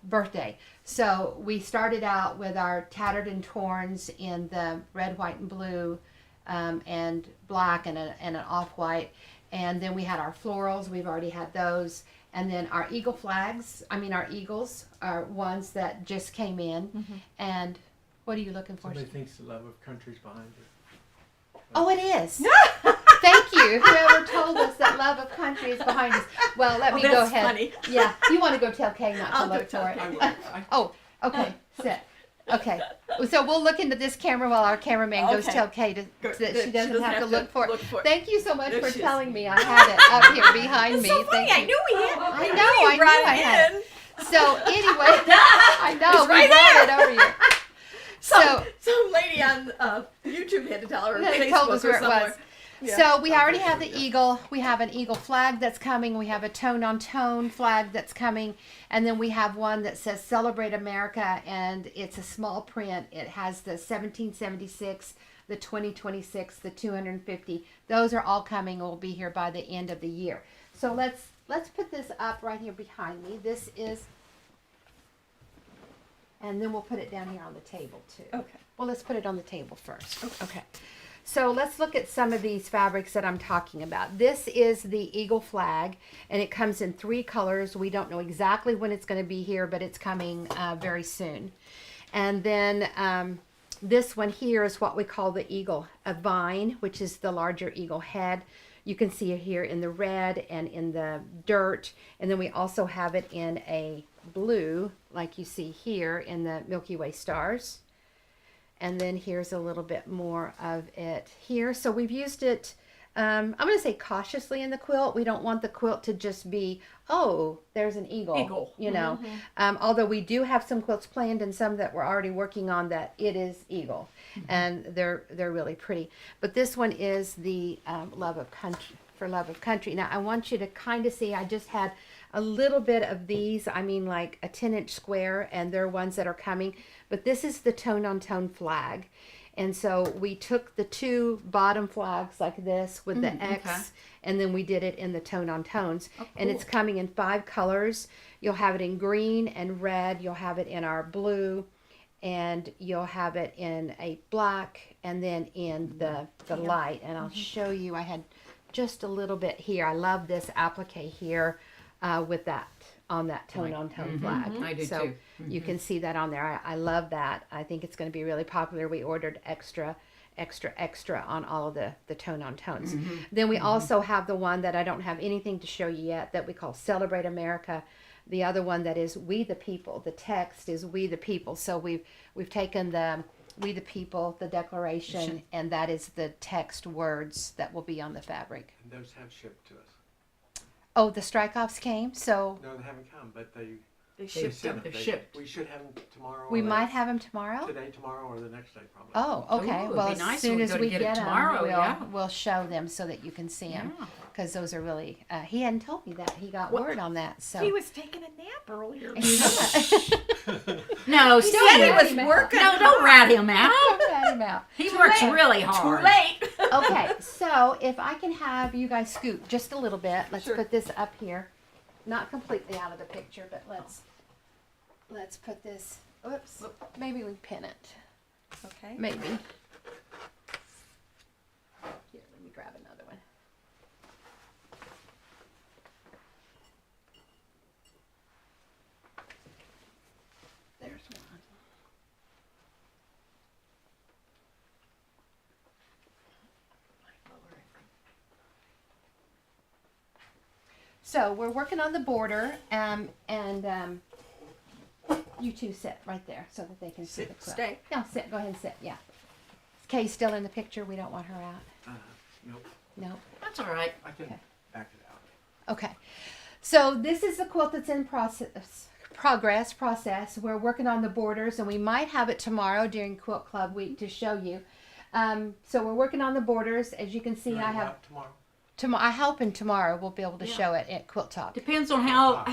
birthday. So we started out with our tattered and torns in the red, white, and blue, and black, and an off-white. And then we had our florals. We've already had those. And then our eagle flags. Our eagles are ones that just came in. And what are you looking for? Somebody thinks the love of country's behind it. Oh, it is. Thank you. Whoever told us that love of country is behind us. Well, let me go that's ahead. funny. Yeah, you want to go tell Kay not to I'll go look tell for it. Kay. Oh, okay. Sit. Okay. So we'll look into this camera while our cameraman goes Okay. tell Kay that she doesn't have to look for it. for it. Thank you so much There for she is. telling me. I had it up here behind It's me. so funny. Thank I you. knew we had. I knew know, you I brought knew I it had. in. So anyway, I know It's right we brought it over here. Some lady on YouTube had to tell her. Or They Facebook told us where or it somewhere. was. Yeah. So we already have the eagle. We have an eagle flag that's coming. We have a tone-on-tone flag that's coming. And then we have one that says Celebrate America, and it's a small print. It has the 1776, the 2026, the 250. Those are all coming. Will be here by the end of the year. So let's put this up right here behind me. This is, and then we'll put it down here on the table too. Okay. Well, let's put it on the table first. Okay. So let's look at some of these fabrics that I'm talking about. This is the eagle flag, and it comes in 3 colors. We don't know exactly when it's going to be here, but it's coming very soon. And then this one here is what we call the eagle, a vine, which is the larger eagle head. You can see it here in the red and in the dirt. And then we also have it in a blue, like you see here in the Milky Way stars. And then here's a little bit more of it here. So we've used it, I'm going to say cautiously in the quilt. We don't want the quilt to just be, oh, there's an eagle. You know. Although we do have some quilts planned and some that we're already working on that it is eagle. And they're really pretty. But this one is the Love of Country, for Love of Country. Now I want you to kind of see, I just had a little bit of these, like a 10-inch square, and they're ones that are coming. But this is the tone-on-tone flag. And so we took the 2 bottom flags like this with the X, okay. and then we did it in the tone-on-tones. Oh, And it's cool. coming in 5 colors. You'll have it in green and red. You'll have it in our blue, and you'll have it in a black, and then in the light. And I'll show you, I had just a little bit here. I love this applique here with that on that tone-on-tone flag. I do so too. you can see that on there. I love that. I think it's going to be really popular. We ordered extra on all of the tone-on-tones. Then we also have the one that I don't have anything to show you yet that we call Celebrate America. The other one that is We the People. The text is We the People. So we've taken the We the People, the declaration, and that is the text words that will be on the fabric. And those have shipped to us. Oh, the strike-offs came, so No, they haven't come, but they shipped sent them. They- Shipped. We should have them tomorrow. we or might have them tomorrow. today, tomorrow, or the next day, probably. Oh, okay. Ooh, it'd Well, be as nice soon when we as go to we get it get them, tomorrow, yeah. we'll show them so that you can see them. Yeah. Because those are really, he hadn't told me that. He got Well, word on that. So He was taking a nap earlier. No, He said he was Rat him working. No, don't rat him out. Rat him out. He works late. really Too hard. late. Okay, so if I can have you guys scoot just a little bit, let's Sure. put this up here. Not completely out of the picture, but let's put this. Oops. Maybe we pin it. Okay. Maybe. Here, let me grab another one. There's one. So we're working on the border, and you two sit right there so that they can see the quilt. Stay. No, sit. Go ahead and sit. Yeah. Is Kay still in the picture? We don't want her out. Nope. No. That's all right. I can Okay. back it out. Okay. So this is the quilt that's in process. We're working on the borders, and we might have it tomorrow during Quilt Club week to show you. So we're working on the borders. As you can see, You're I gonna go have out tomorrow. I hoping tomorrow we'll be able to Yeah. show it at Quilt Talk. Depends on how Talk.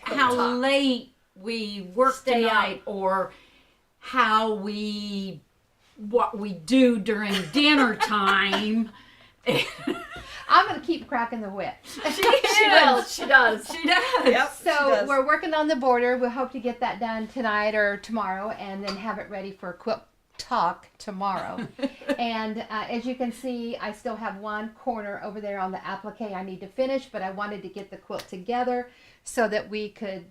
how Talk. late we work Stay tonight, or how what we do during dinner time. I'm gonna keep cracking the whip. She will. She does. She does. Yep. she So does. we're working on the border. We hope to get that done tonight or tomorrow, and then have it ready for Quilt Talk tomorrow. And as you can see, I still have one corner over there on the applique I need to finish, but I wanted to get the quilt together so that we could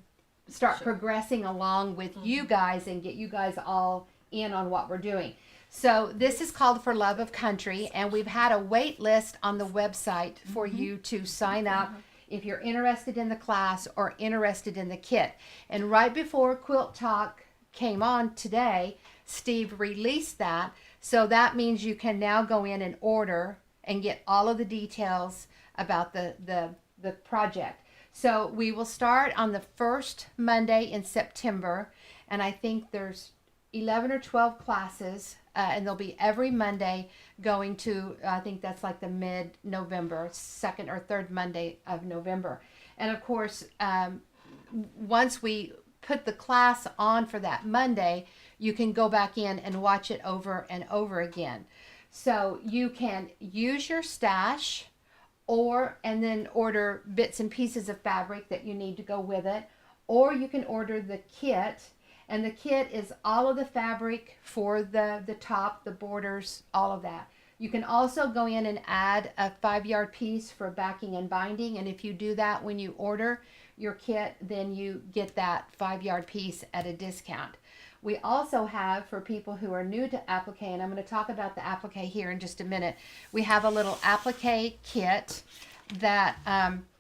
start progressing along with you guys and get you guys all in on what we're doing. So this is called For Love of Country, and we've had a wait list on the website for you to sign up if you're interested in the class or interested in the kit. And right before Quilt Talk came on today, Steve released that. So that means you can now go in and order and get all of the details about the project. So we will start on the first Monday in September, and I think there's 11 or 12 classes, and they'll be every Monday going to, I think that's like the mid-November, second or third Monday of November. And of course, once we put the class on for that Monday, you can go back in and watch it over and over again. So you can use your stash and then order bits and pieces of fabric that you need to go with it, or you can order the kit. And the kit is all of the fabric for the top, the borders, all of that. You can also go in and add a 5-yard piece for backing and binding. And if you do that when you order your kit, then you get that 5-yard piece at a discount. We also have, for people who are new to applique, and I'm going to talk about the applique here in just a minute, we have a little applique kit that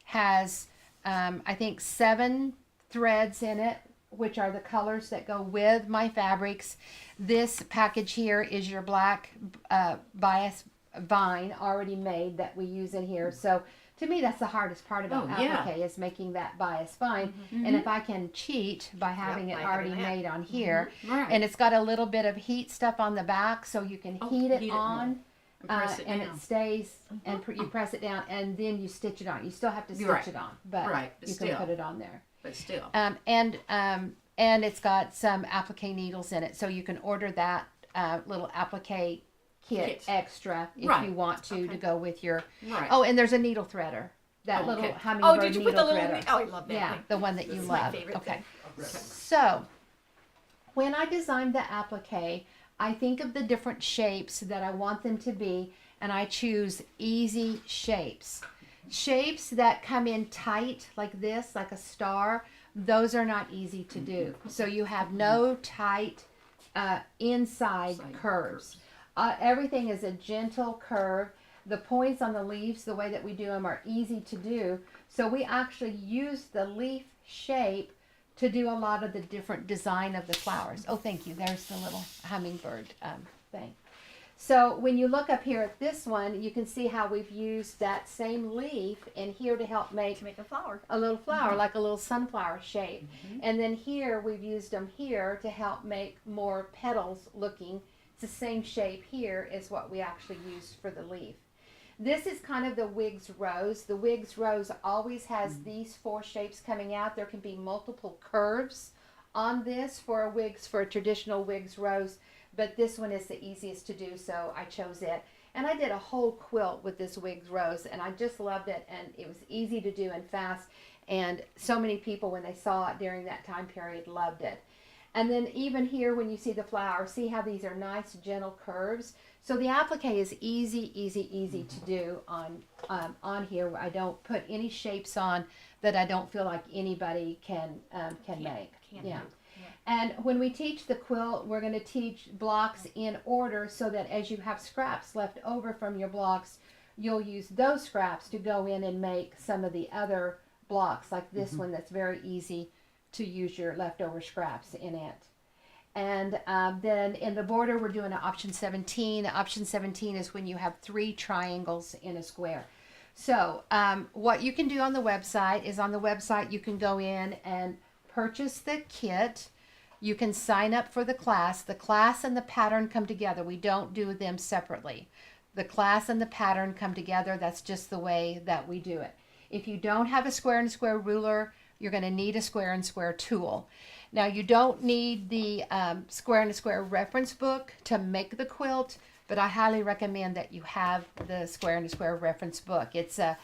has, I think, 7 threads in it, which are the colors that go with my fabrics. This package here is your black bias vine already made that we use in here. So to me, that's the hardest part about applique is making that bias vine. And if I can cheat by having it already made on here, and it's got a little bit of heat stuff on the back, so you can heat it on. And it stays, and you press it down, and then you stitch it on. You still have to stitch it on, but you can put it on there. But still. And it's got some applique needles in it, so you can order that little applique kit extra if you want to go with your. Oh, and there's a needle threader. That little hummingbird did you needle put the little? threader. Oh, I love that. Yeah, thing. the one that you That's love. my favorite Okay. thing. So when I designed the applique, I think of the different shapes that I want them to be, and I choose easy shapes. Shapes that come in tight like this, like a star, those are not easy to do. So you have no tight inside curves. Everything is a gentle curve. The points on the leaves, the way that we do them, are easy to do. So we actually use the leaf shape to do a lot of the different design of the flowers. Oh, thank you. There's the little hummingbird thing. So when you look up here at this one, you can see how we've used that same leaf in here to help make a flower. A little flower, like a little sunflower shape. And then here, we've used them here to help make more petals looking. It's the same shape here as what we actually used for the leaf. This is kind of the Wiggs Rose. The Wiggs Rose always has these 4 shapes coming out. There can be multiple curves on this for a traditional Wiggs Rose, but this one is the easiest to do, so I chose it. And I did a whole quilt with this Wiggs Rose, and I just loved it, and it was easy to do and fast, and so many people, when they saw it during that time period, loved it. And then even here, when you see the flower, see how these are nice, gentle curves? So the applique is easy to do on here. I don't put any shapes on that I don't feel like anybody can make. Yeah. And when we teach the quilt, we're going to teach blocks in order so that as you have scraps left over from your blocks, you'll use those scraps to go in and make some of the other blocks, like this one that's very easy to use your leftover scraps in it. And then in the border, we're doing an option 17. Option 17 is when you have 3 triangles in a square. So what you can do on the website is you can go in and purchase the kit. You can sign up for the class. The class and the pattern come together. We don't do them separately. The class and the pattern come together. That's just the way that we do it. If you don't have a square and square ruler, you're going to need a square and square tool. Now, you don't need the square and square reference book to make the quilt. but I highly recommend that you have the Square and a Square reference book. It's a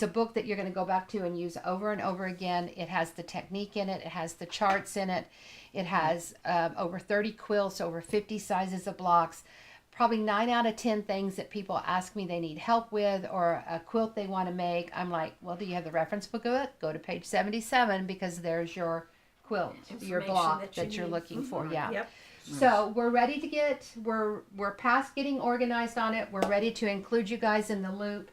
book that you're going to go back to and use over and over again. It has the technique in it. It has the charts in it. It has over 30 quilts, over 50 sizes of blocks. Probably 9 out of 10 things that people ask me they need help with, or a quilt they want to make. I'm like, well, do you have the reference book of it? Go to page 77 because there's your quilt, your block that you're looking for. Yeah. Yep. So we're ready to we're past getting organized on it. We're ready to include you guys in the loop.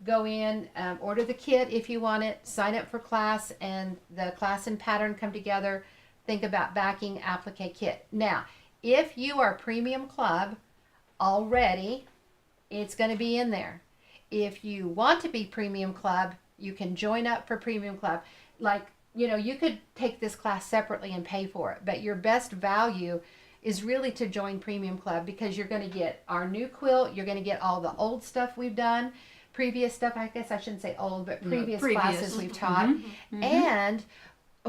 Go in, order the kit if you want it, sign up for class, and the class and pattern come together. Think about backing applique kit. Now, if you are premium club already, it's going to be in there. If you want to be premium club, you can join up for premium club. Like, you could take this class separately and pay for it, but your best value is really to join premium club because you're going to get our new quilt, you're going to get all the old stuff we've done, previous stuff, I guess I shouldn't say old, but previous classes we've taught. And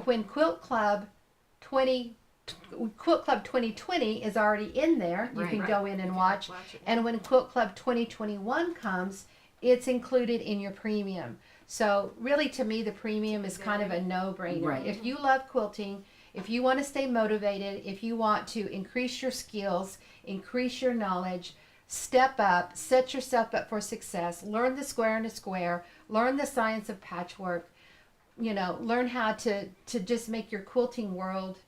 when Quilt Club 2020 is already in there, you can go in and watch. And when Quilt Club 2021 comes, it's included in your premium. So really, to me, the premium is kind of a no-brainer. Right. If you love quilting, if you want to stay motivated, if you want to increase your skills, increase your knowledge, step up, set yourself up for success, learn the square and a square, learn the science of patchwork, learn how to just make your quilting world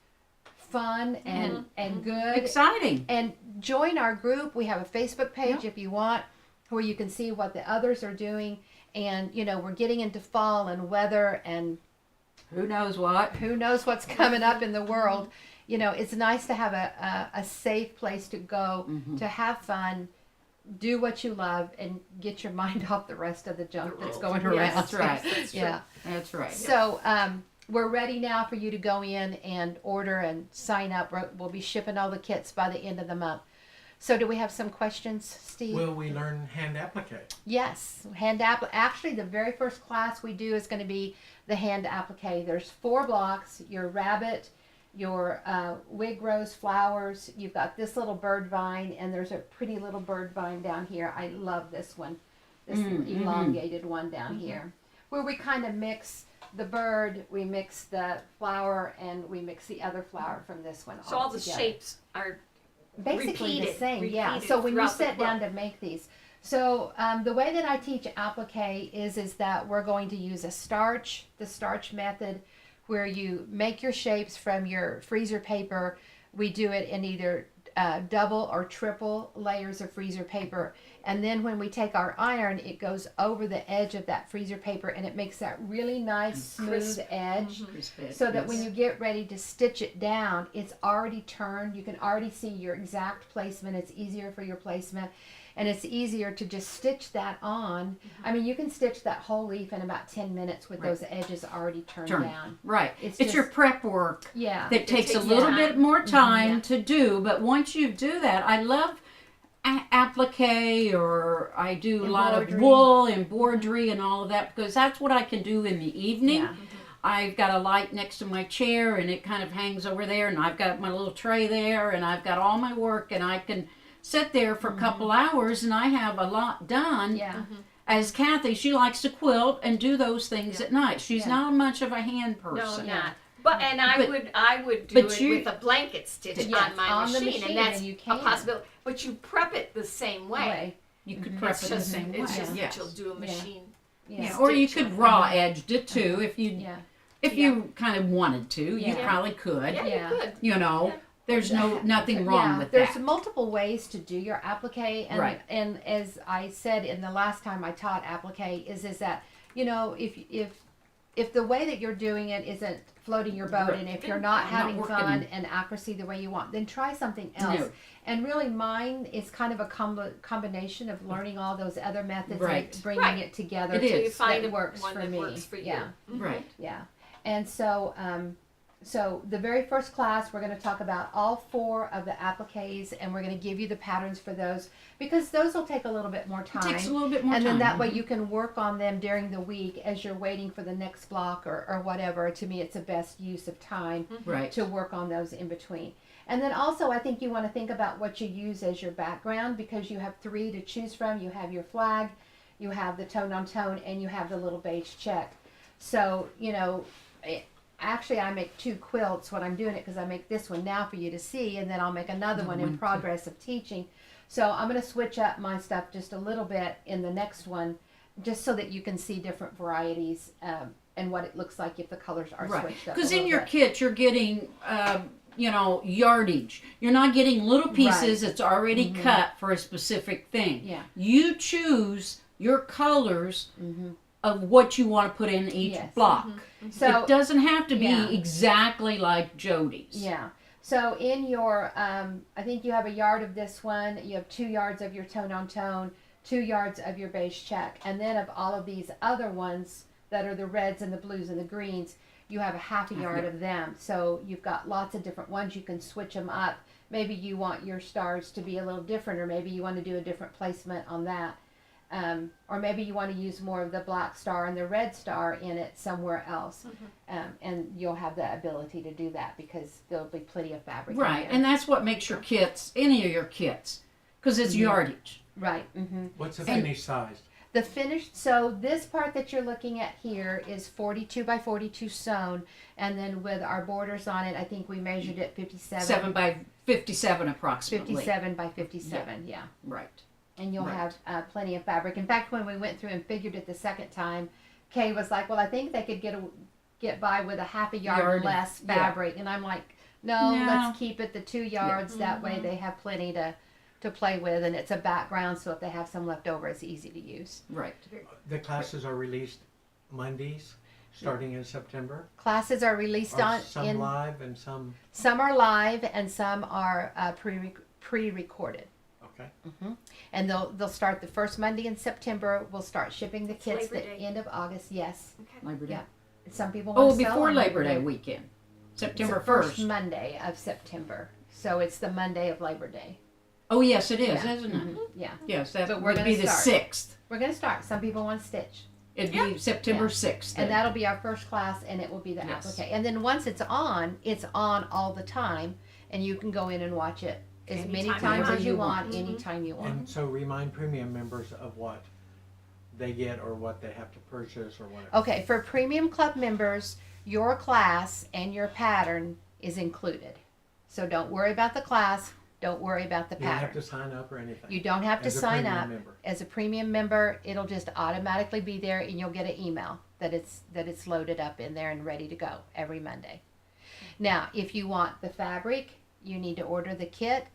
fun and good. Exciting. And join our group. We have a Facebook page if you want, where you can see what the others are doing. And, we're getting into fall and weather and Who knows what? who knows what's coming up in the world. It's nice to have a safe place to go, to have fun, do what you love, and get your mind off the rest of the junk that's going around. That's right. Yeah. That's right. So we're ready now for you to go in and order and sign up. We'll be shipping all the kits by the end of the month. So do we have some questions, Steve? Will we learn hand applique? Yes, actually, the very first class we do is going to be the hand applique. There's 4 blocks: your rabbit, your wig rose flowers. You've got this little bird vine, and there's a pretty little bird vine down here. I love this one, this elongated one down here, where we kind of mix the bird, we mix the flower, and we mix the other flower from this one. So all the together. shapes are Basically the same, yeah. repeated So when you throughout the sit down to make these, so the way that I teach applique is that we're going to use the starch method, where you make your shapes from your freezer paper. We do it in either double or triple layers of freezer paper, and then when we take our iron, it goes over the edge of that freezer paper, and it makes that really nice smooth edge. So that when you get ready to stitch it down, it's already turned. You can already see your exact placement. It's easier for your placement, and it's easier to just stitch that on. I mean, you can stitch that whole leaf in about 10 minutes with those edges already turned down. Right. It's It's your just- prep work Yeah. that takes a takes little time. bit more time Yeah. to do, but once you do that, I love applique, or I do a lot of Embroidery. wool embroidery and all of that, because that's what I can do in the evening. Yeah. I've got a light next to my chair, and it kind of hangs over there, and I've got my little tray there, and I've got all my work, and I can sit there for a couple hours, and I have a lot done. Yeah. As Kathy, she likes to quilt and do those things at night. She's Yeah. not much of a hand No, person. not. But I But- would do but it you- with a blanket stitch Yes, on my on the machine, machine, and that's and you a can. possibility. But you prep it the same way. Way. You could prep It's it the just, same way. it's just Yes. that you'll do a machine. Yeah. Yeah, or you stitch could it. raw edged it too if you Yeah. if you kind of wanted to. You Yeah. probably could. Yeah, Yeah. you could. You know, there's nothing wrong with There's that. multiple ways to do your applique, and Right. and as I said in the last time I taught applique is that if the way that you're doing it isn't floating your boat, Right. and if you're not Not having working. fun and accuracy the way you want, then try something else. No. And really, mine is kind of a combination of learning all those other methods Right. and bringing Right. it together. It Until you is. find that works one for that me. works for you. Yeah. Right. Yeah. And so So the very first class, we're going to talk about all 4 of the appliques, and we're going to give you the patterns for those, because those will take a little bit more time. It takes a little bit more and time. then that way you can work on them during the week as you're waiting for the next block or whatever. To me, it's the best use of time Right. to work on those in between. And then also, I think you want to think about what you use as your background, because you have 3 to choose from. You have your flag, you have the tone on tone, and you have the little beige check. So, you know, actually I make 2 quilts when I'm doing it, because I make this one now for you to see, and then I'll make another one in progress of teaching. So I'm going to switch up my stuff just a little bit in the next one, just so that you can see different varieties and what it looks like if the colors are Right. switched up. Because in your kit, you're getting, yardage. You're not getting little pieces that's already cut for a specific thing. Yeah. You choose your colors of what you want to put in each Yes. block. So It doesn't have to be Yeah. exactly like Jodi's. yeah. So in your, I think you have a yard of this one. You have 2 yards of your tone on tone, 2 yards of your beige check, and then of all of these other ones that are the reds and the blues and the greens, you have a half a yard of them. So you've got lots of different ones. You can switch them up. Maybe you want your stars to be a little different, or maybe you want to do a different placement on that. Or maybe you want to use more of the black star and the red star in it somewhere else. And you'll have the ability to do that, because there'll be plenty of fabric in Right. there. And that's what makes your kits, any of your kits, because it's yardage. Right. What's the finished size? The finished, so this part that you're looking at here is 42 by 42 sewn, and then with our borders on it, I think we measured it 7 by 57 approximately. 57 by 57, yeah. Right. And you'll Right. have plenty of fabric. In fact, when we went through and figured it the second time, Kay was like, well, I think they could get by with a half a yard Yard, less yeah. fabric. And I'm like, no, No. let's keep it the 2 yards. That way they have plenty to play with, and it's a background, so if they have some left over, it's easy to use. Right. The classes are released Mondays, starting in September. Classes are released Are some live and some, some are live and some are pre-recorded. okay. And they'll start the first Monday in September. We'll start shipping the It's kits Labor the Day. end of August. Yes. Labor Day. Yeah. Some people want Oh, to sell before on Labor Day weekend. It's September the first 1st. Monday of September. So it's the Monday of Labor Day. Oh, yes, it is, Yeah. isn't it? Yeah. Yes, that But we're would be gonna the start. 6th. We're going to start. Some people want to stitch. It'd be September Yeah. 6th. And then. that'll be our first class, and it will be the Yes. applique. And then once it's on all the time, and you can go in and watch it as many Anytime times you as you want. want, anytime you want. And so remind premium members of what they get or what they have to purchase or whatever. Okay, for Premium Club members, your class and your pattern is included. So don't worry about the class, don't worry about the You don't have pattern. to sign up or anything. You don't have to As a sign premium up. member. As a premium member, it'll just automatically be there, and you'll get an email that it's loaded up in there and ready to go every Monday. Now, if you want the fabric, you need to order the kit,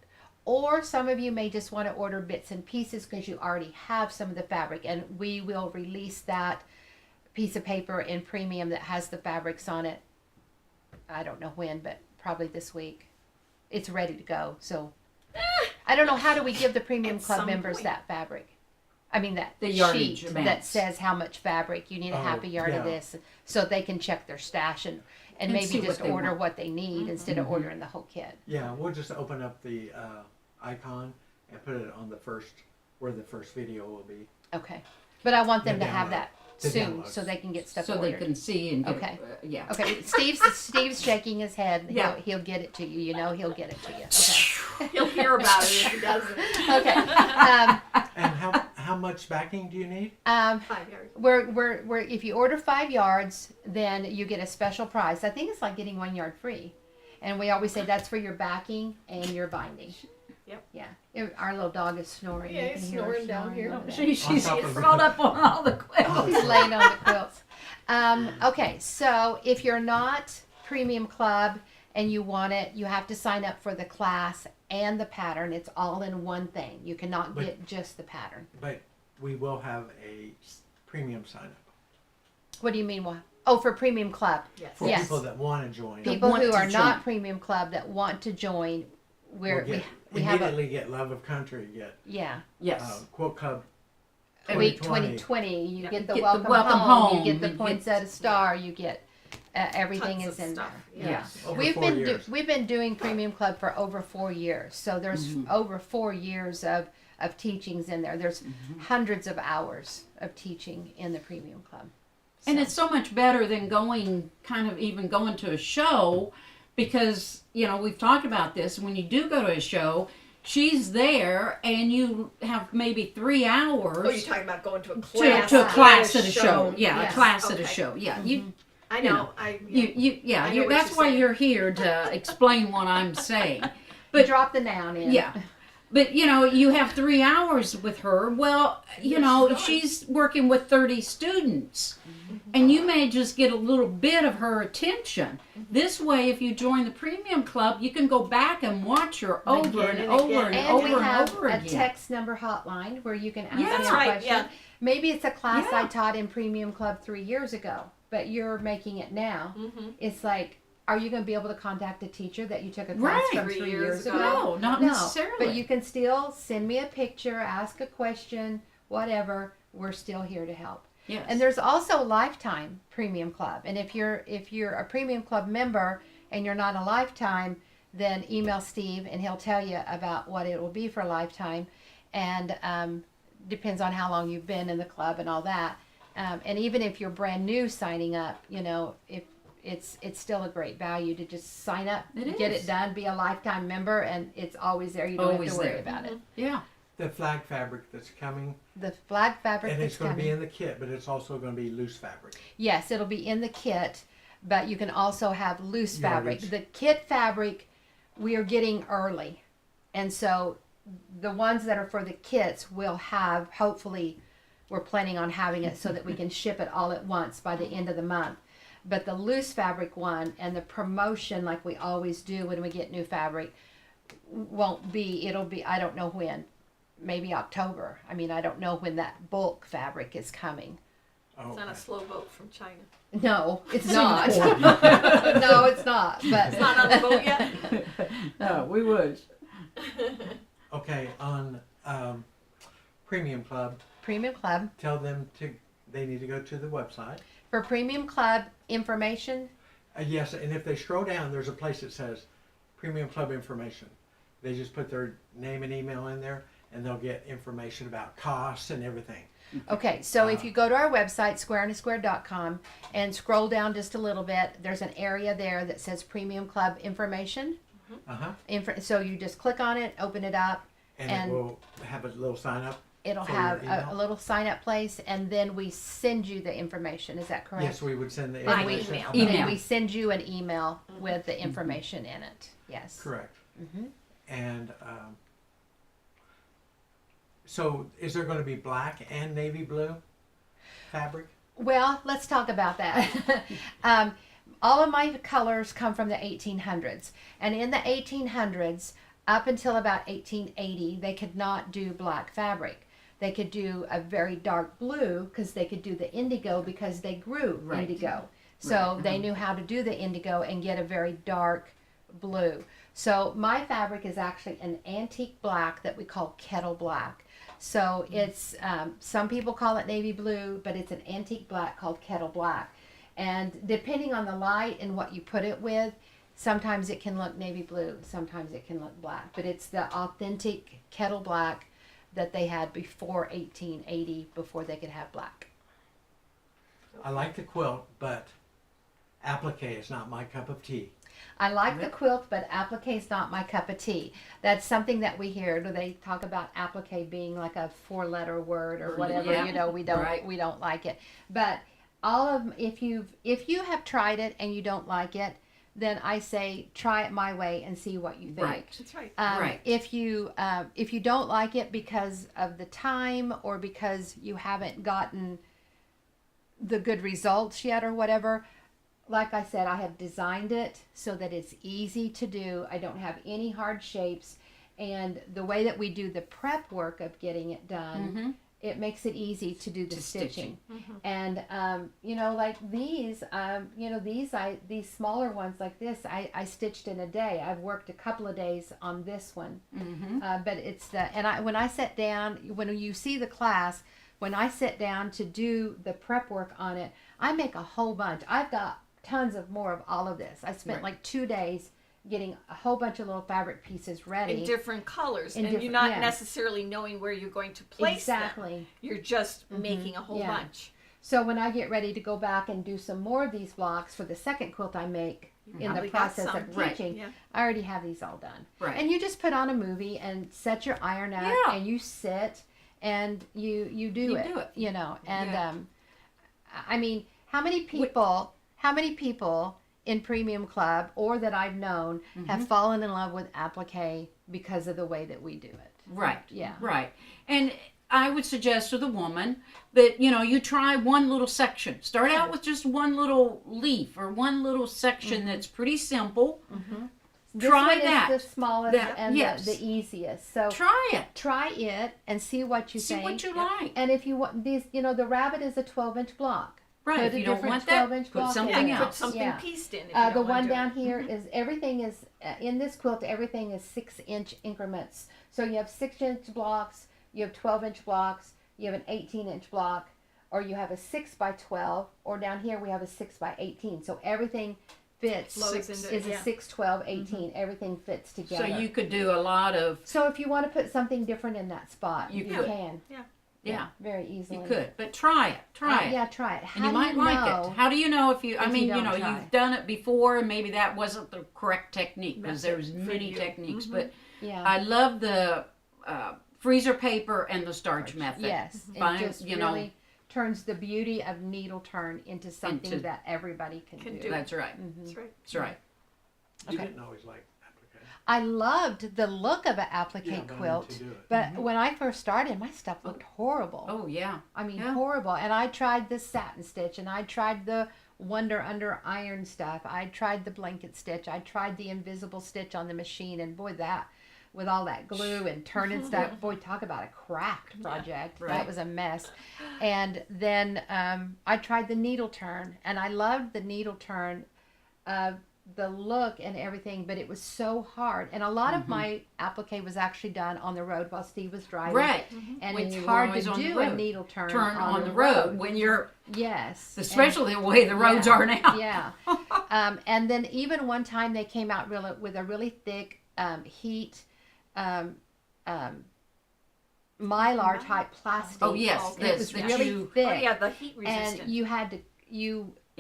or some of you may just want to order bits and pieces because you already have some of the fabric, and we will release that piece of paper in premium that has the fabrics on it. I don't know when, but probably this week. It's ready to go. So I don't know, how do we give the Premium At Club some members point. that fabric? I mean, that The yardage sheet amounts. that says how much fabric you need, a Oh, half a yard of yeah. this, so they can check their stash and And maybe see what just they order want. what they need instead of ordering the whole kit. Yeah, we'll just open up the icon and put it on the first, where the first video will be. Okay, but I want them The to have download. that The soon downloads. so they can get stuff So ordered. they can see and get, Okay. yeah. Okay, Steve's shaking his head. Yeah. He'll get it to you. You know, he'll get it to you. Okay. He'll hear about it if he doesn't. Okay. And how much backing do you need? 5 yards. We're if you order 5 yards, then you get a special price. I think it's like getting 1 yard free, and we always say that's for your backing and your binding. Yep. Yeah. Our little dog is snoring. Yeah, You he's can hear her snoring down here. over there. She's On top of crawled it. up on all the quilts. He's laying on the quilts. Okay, so if you're not Premium Club and you want it, you have to sign up for the class and the pattern. It's all in one thing. You cannot But- get just the pattern. But we will have a premium sign up What do you mean? What? Oh, for Premium Club. Yes. for Yes. people that want to join. People want who to are not join. Premium Club that want to join, We'll we have a immediately get Love of Country, get Yes. Quilt Club week 2020. 2020. You get the Get the welcome, welcome home. home. You get the You poinsettia star. You get everything Tons is of in stuff. there. Yeah. Over We've 4 been years. we've been doing Premium Club for over 4 years, so there's over 4 years of teachings in there. There's hundreds of hours of teaching in the Premium Club. And So- it's so much better than going to a show, because, you know, we've talked about this. When you do go to a show, she's there and you have maybe 3 hours Oh, you're talking about going to a class. to a class and at a show. Yeah, Yes. a class at a Okay. show. Yeah, I you know. know, I yeah. I know what That's you're why saying. you're here, to explain what I'm saying. But drop the noun in. Yeah. But, you know, you have 3 hours with her. Well, you Yes, know, she's gone. she's working with 30 students. And you may just get a little bit of her attention. This way, if you join the Premium Club, you can go back and watch her over Again and and over again. and And over we and have over a again. text number hotline where you can ask Yeah. me That's a right, question. yeah. Maybe it's a class I Yeah. taught in Premium Club 3 years ago, but you're making it now. It's like, are you going to be able to contact a teacher that you took a class Right. from 3 3 years years ago. ago? No, not necessarily. But you can still send me a picture, ask a question, whatever. We're still here to help. Yes. And there's also lifetime Premium Club. And if you're a Premium Club member and you're not a lifetime, then email Steve and he'll tell you about what it will be for lifetime. And depends on how long you've been in the club and all that. And even if you're brand new signing up, you know, if it's still a great value to just sign up, It get is. it done, be a lifetime member, and it's always there. You don't have Always to worry there. about it. Yeah. The flag fabric that's coming, The flag fabric and that's it's going to coming. be in the kit, but it's also going to be loose fabric. Yes, it'll be in the kit, but you can also have loose fabric. Yardage. The kit fabric we are getting early. And so the ones that are for the kits will have, hopefully, we're planning on having it so that we can ship it all at once by the end of the month. But the loose fabric one and the promotion, like we always do when we get new fabric, won't be, it'll be, I don't know when, maybe October. I mean, I don't know when that bulk fabric is coming. Oh, It's on a slow boat from China. No, it's Sing not. for No, it's not. But It's not on the boat yet. No, we would. okay, on Premium Club, Premium Club. tell them they need to go to the website. For Premium Club information, Yes, and if they scroll down, there's a place that says Premium Club information. They just put their name and email in there, and they'll get information about costs and everything. okay, so if you go to our website, squareandasquare.com, and scroll down just a little bit, there's an area there that says Premium Club information. So you just click on it, open it up, And, And- it will have a little sign up. it'll For your have email? a little sign up place, and then we send you the information. Is that correct? Yes, we would send the By information. email. about- Email. And we send you an email with the information in it. Yes. Correct. Mhm. And so, is there going to be black and navy blue fabric? Well, let's talk about that. All of my colors come from the 1800s. And in the 1800s, up until about 1880, they could not do black fabric. They could do a very dark blue because they could do the indigo because they grew Right. indigo. So they knew how to do the indigo and get a very dark blue. So my fabric is actually an antique black that we call kettle black. So it's, some people call it navy blue, but it's an antique black called kettle black. And depending on the light and what you put it with, sometimes it can look navy blue, sometimes it can look black. But it's the authentic kettle black that they had before 1880, before they could have black. I like the quilt, but applique is not my cup of tea. I like the quilt, but applique is not my cup of tea. That's something that we hear. Do they talk about applique being like a 4-letter word or whatever? Yeah, You know, we don't like it. But all of if you have tried it and you don't like it, then I say try it my way and see what you think. Right. That's right. Right. If you don't like it because of the time or because you haven't gotten the good results yet or whatever, like I said, I have designed it so that it's easy to do. I don't have any hard shapes, and the way that we do the prep work of getting it done, it makes it easy to do the stitching. And you know, like these, these smaller ones like this, I stitched in a day. I've worked a couple of days on this one, but it's when I sat down, when you see the class, when I sit down to do the prep work on it, I make a whole bunch. I've got tons of more of all of this. I spent Right. like 2 days getting a whole bunch of little fabric pieces ready. In different colors, In and you're different- not yes. necessarily knowing where you're going to place them. Exactly. You're just making a whole Yeah. bunch. So when I get ready to go back and do some more of these blocks for the second quilt I make in the probably got process some. of Right. teaching, Yeah. I already have these all done. Right. And you just put on a movie and set your iron up Yeah. and you sit and you do You it. do it. You know, and Yeah. I mean, how many people in Premium Club or that I've known Mm-hmm. have fallen in love with applique because of the way that we do it? Right. Yeah. Right. And I would suggest to the woman that, you try one little section. Start out with just one little leaf or one little section that's pretty simple. This Try one that. is the smallest That- and yes. the easiest. So Try it. try it and see what you See think. what you like. And if you want these, the rabbit is a 12-inch block. Right. Put If a you don't different want that, 12-inch put block something in. Put else. something Yeah. pieced in. If you The don't one want to. down here is everything is in this quilt. Everything is 6-inch increments. So you have 6-inch blocks, you have 12-inch blocks, you have an 18-inch block, or you have a 6x12, or down here we have a 6x18. So everything fits. Flows into- is a yeah. 6, 12, 18. Everything fits So together. you could do a lot of, So if you want to put something different in that spot, You you could. can. yeah, Very easily. you could. But try it. Try it. Yeah, try it. How And you do might you like know? it. How do you know if you? I if mean, you don't try? you've done it before, and maybe that wasn't the correct technique because Method there's for many you. techniques. But Yeah. I love the freezer paper and the starch method. Yes. Find, It just you know, really turns the beauty of needle turn into something Into- that everybody can, Can do. do. That's right. That's right. That's right. You Okay. didn't always like applique. I loved the look of an applique Yeah, but I quilt, need to do it. but when I first started, my stuff looked horrible. Oh yeah. I mean, yeah. horrible. And I tried the satin stitch, and I tried the Wonder Under Iron stuff. I tried the blanket stitch. I tried the invisible stitch on the machine, and boy, that with all that glue and turning stuff, boy, talk about a cracked project. right. That was a mess. And then I tried the needle turn, and I loved the needle turn. The look and everything, but it was so hard. And a lot of my applique was actually done on the road while Steve was driving. Right. And When it's you were hard always to on the do a road. needle turn, Turn on the road when you're, Yes. especially the way the roads are now. Yeah. And then even one time they came out with a really thick heat mylar type plastic. Oh yes, Okay. this It was that really you thick. Oh yeah, the heat resistant. And you had to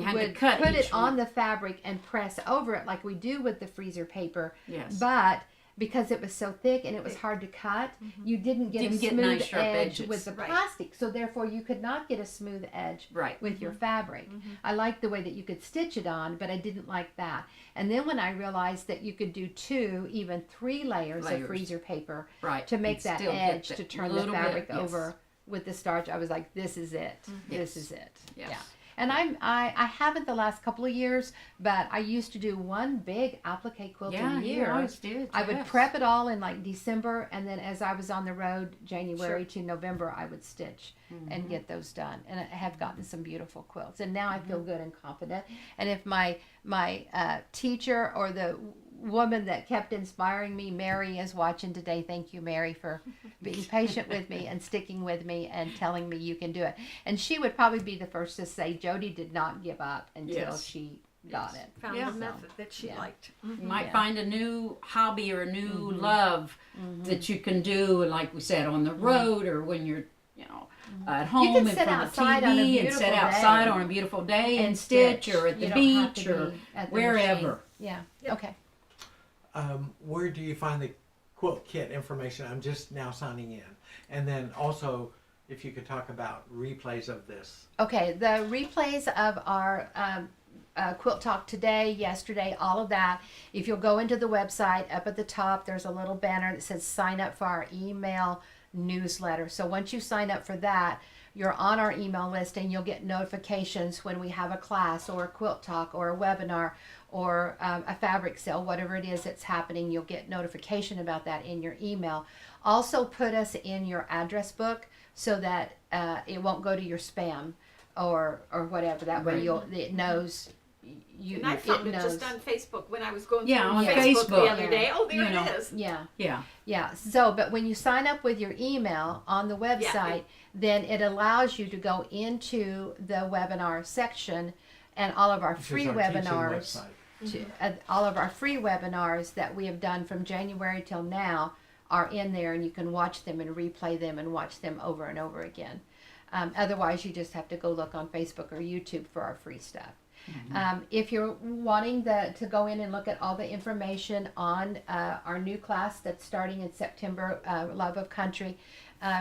had to would cut put each it one. on the fabric and press over it like we do with the freezer paper. Yes. But because it was so thick and it was hard to cut, you didn't get Didn't a get smooth nice, sharp edge edges. with the Right. plastic. So therefore you could not get a smooth edge Right. with your fabric. I liked the way that you could stitch it on, but I didn't like that. And then when I realized that you could do 2, even 3 layers of Layers. freezer paper Right. to make And that still get edge the to turn the little bit, fabric yes. over with the starch, I was like, this is it. This Yes. is it. Yes. Yeah. And I haven't the last couple of years, but I used to do one big applique quilt Yeah, a you year. always did. I would yes. prep it all in like December, and then as I was on the road, January to November, I would stitch and get those done. And I have gotten some beautiful quilts, and now I feel good and confident. And if my teacher or the woman that kept inspiring me, Mary, is watching today, thank you, Mary, for being patient with me and sticking with me and telling me you can do it. And she would probably be the first to say Jodi did not give up until Yes. she got it. Found Yeah. the method that she Yeah. liked. You might Yeah. find a new hobby or a new love that you can do, like we said, on the road or when you're, at home can in sit front of outside on a TV and beautiful sit day outside on a beautiful day and stitch or at the You don't have beach to or be at the wherever. machine. Yeah. Okay. Where do you find the quilt kit information? I'm just now signing in. And then also, if you could talk about replays of this. Okay. The replays of our Quilt Talk today, yesterday, all of that. If you'll go into the website, up at the top, there's a little banner that says sign up for our email newsletter. So once you sign up for that, you're on our email list and you'll get notifications when we have a class or a Quilt Talk or a webinar or a fabric sale, whatever it is that's happening. You'll get notification about that in your email. Also put us in your address book so that it won't go to your spam or whatever. That way it knows. And I found it knows. just on Facebook when I was going Yeah, through on Facebook the Facebook. other day. Oh, there You know. it is. Yeah. Yeah. So, but when you sign up with your email on the website, then it allows you to go into the webinar section and all of our Which is free our teaching webinars. website. All of our free webinars that we have done from January till now are in there, and you can watch them and replay them and watch them over and over again. Otherwise, you just have to go look on Facebook or YouTube for our free stuff. If you're wanting to go in and look at all the information on our new class that's starting in September, Love of Country,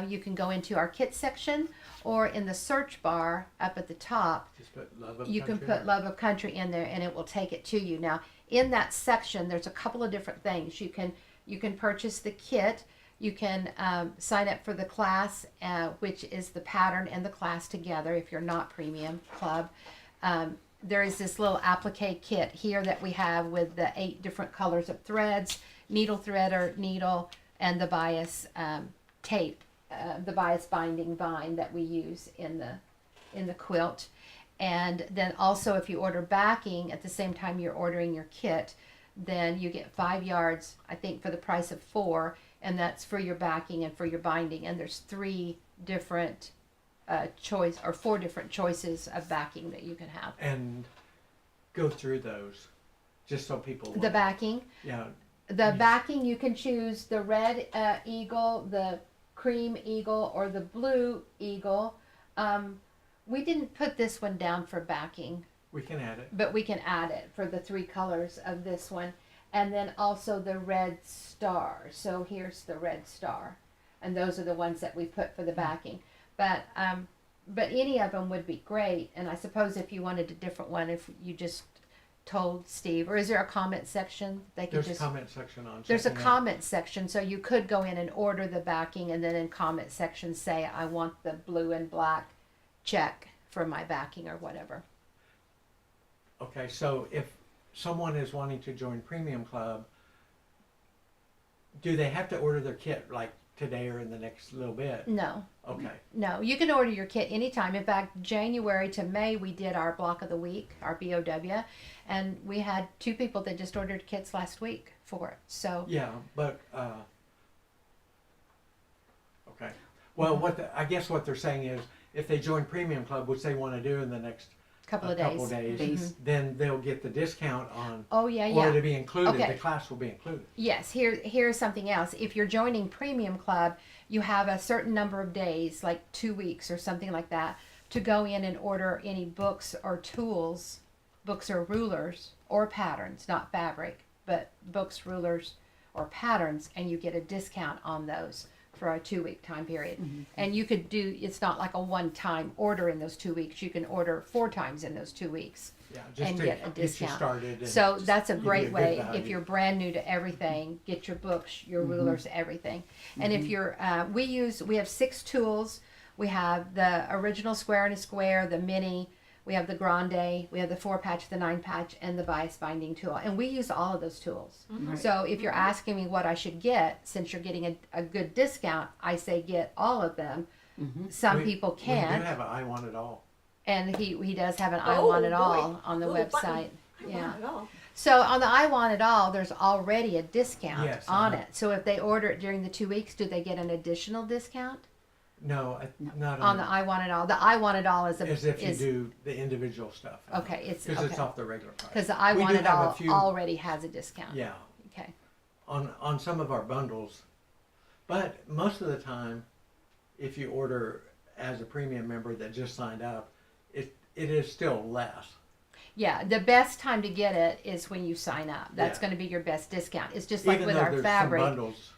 you can go into our kit section, or in the search bar up at the top, Just put Love of you can Country. put Love of Country in there, and it will take it to you. Now, in that section, there's a couple of different things. You can purchase the kit. You can sign up for the class, which is the pattern and the class together if you're not Premium Club. There is this little applique kit here that we have with the 8 different colors of threads, needle threader, needle, and the bias tape, the bias binding vine that we use in the quilt. And then also, if you order backing at the same time you're ordering your kit, then you get 5 yards, I think, for the price of 4, and that's for your backing and for your binding. And there's 3 different 4 different choices of backing that you can have. And go through those, just so people. The backing, Yeah. the backing, you can choose the red eagle, the cream eagle, or the blue eagle. We didn't put this one down for backing, We can add it. but we can add it for the 3 colors of this one. And then also the red star. So here's the red star. And those are the ones that we put for the backing. But any of them would be great. And I suppose if you wanted a different one, if you just told Steve, or is there a comment section? They could There's just a comment section on. There's a checking out. comment section, so you could go in and order the backing, and then in comment section say, I want the blue and black check for my backing or whatever. Okay, so if someone is wanting to join Premium Club, do they have to order their kit like today or in the next little bit? No, Okay. no, you can order your kit anytime. In fact, January to May, we did our block of the week, our BOW, and we had 2 people that just ordered kits last week for it. So Yeah, but okay. Well, I guess what they're saying is, if they join Premium Club, which they want to do in the next couple of couple days. days, then they'll get the discount on. Oh yeah, Or yeah. to be included. Okay. The class will be included. Yes, here's something else. If you're joining Premium Club, you have a certain number of days, like 2 weeks or something like that, to go in and order any books or tools, books or rulers or patterns, not fabric, but books, rulers, or patterns, and you get a discount on those for a 2-week time period. And you could do, it's not like a one-time order in those 2 weeks. You can order 4 times in those 2 weeks. Yeah, just And to get a get you discount. started. And So that's a give you great good way value. if you're brand new to everything. Get your books, your rulers, everything. And if you're, we have 6 tools. We have the original square and a square, the mini. We have the grande. We have the 4-patch, the 9-patch, and the bias binding tool. And we use all of those tools. So if you're asking me what I should get, since you're getting a good discount, I say get all of them. Some people We can't. do have an I want it all. And he does have an I Oh, Want It boy. All on the Little website. button. I Yeah. want it all. So on the I Want It All, there's already a discount Yes, on uh-huh. it. So if they order it during the 2 weeks, do they get an additional discount No, not on the I Want It All? The I Want It All is as if you is do the individual stuff. okay. It's Because it's okay off the regular price. because the I We Want do It have a All few- already has a discount. Yeah, Okay. on some of our bundles, but most of the time, if you order as a premium member that just signed up, it is still less. Yeah, the best time to get it is when you sign up. That's Yeah. going to be your best discount. It's just like Even with though our there's fabric. some bundles,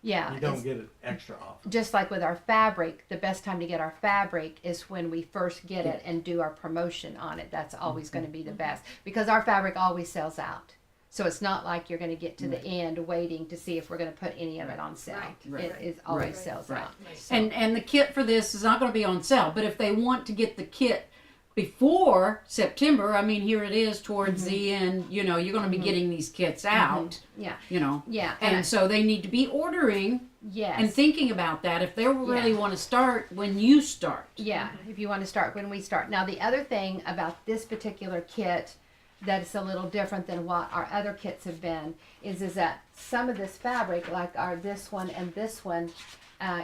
Yeah, you don't it's- get it extra off. just like with our fabric, the best time to get our fabric is when we first get it and do our promotion on it. That's always going to be the best because our fabric always sells out. So it's not like you're going to get to the end waiting to see if we're going to put any of it on sale. Right, It right, is always right, sells right. out. And the kit for this is not going to be on sale. But if they want to get the kit before September, I mean, here it is towards the end. You know, you're going to be getting these kits out. Yeah, You know, yeah, and so they need to be ordering yes, and thinking about that if they really Yeah. want to start when you start. yeah. If you want to start when we start. Now the other thing about this particular kit that is a little different than what our other kits have been is that some of this fabric, like our this one and this one,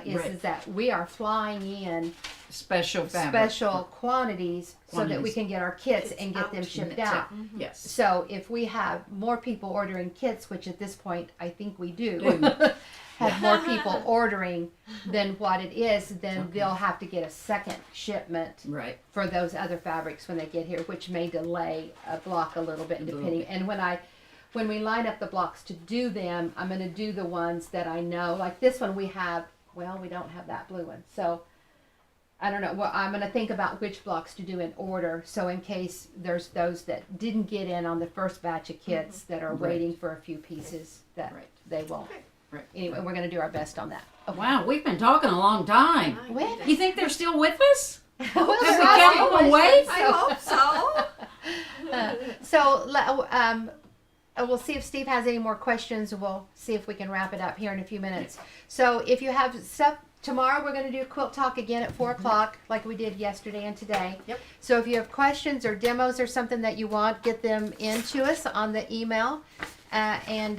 is that we are flying in Special fabric. special quantities so that we Quantities. can get our kits Kits and get out them to shipped That's it. out. Yes. So if we have more people ordering kits, which at this point I think we do, have more people ordering than what it is, then they'll have to get a second shipment Right. for those other fabrics when they get here, which may delay a block a little bit depending. And when we line up the blocks to do them, I'm going to do the ones that I know. Like this one we have, well, we don't have that blue one. So I don't know. Well, I'm going to think about which blocks to do in order. So in case there's those that didn't get in on the first batch of kits that are waiting for a few pieces, that Right. they won't. Right. Anyway, we're going to do our best on that. Okay. Wow, we've been talking a long time. Well, You think they're still with us? well, Have we they're kept all them away? I hope so. We'll see if Steve has any more questions. We'll see if we can wrap it up here in a few minutes. So if you have stuff, tomorrow we're going to do Quilt Talk again at 4 o'clock like we did yesterday and today. Yep. So if you have questions or demos or something that you want, get them into us on the email. And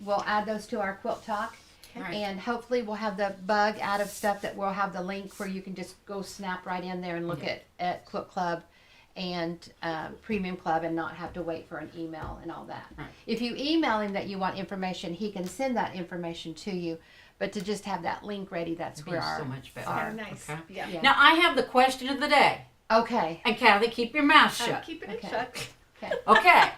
we'll add those to our Quilt Talk. Right. And hopefully we'll have the bug out of stuff that we'll have the link where you can just go snap right in there and look at Quilt Club and Premium Club and not have to wait for an email and all that. Right. If you email him that you want information, he can send that information to you. But to just have that link ready, that's It'd where be our... so much better. our- Nice. Okay. Yeah. Yeah. Now I have the question of the day. Okay. And Kathy, keep your mouth I'm shut. keeping it Okay. shut. Okay.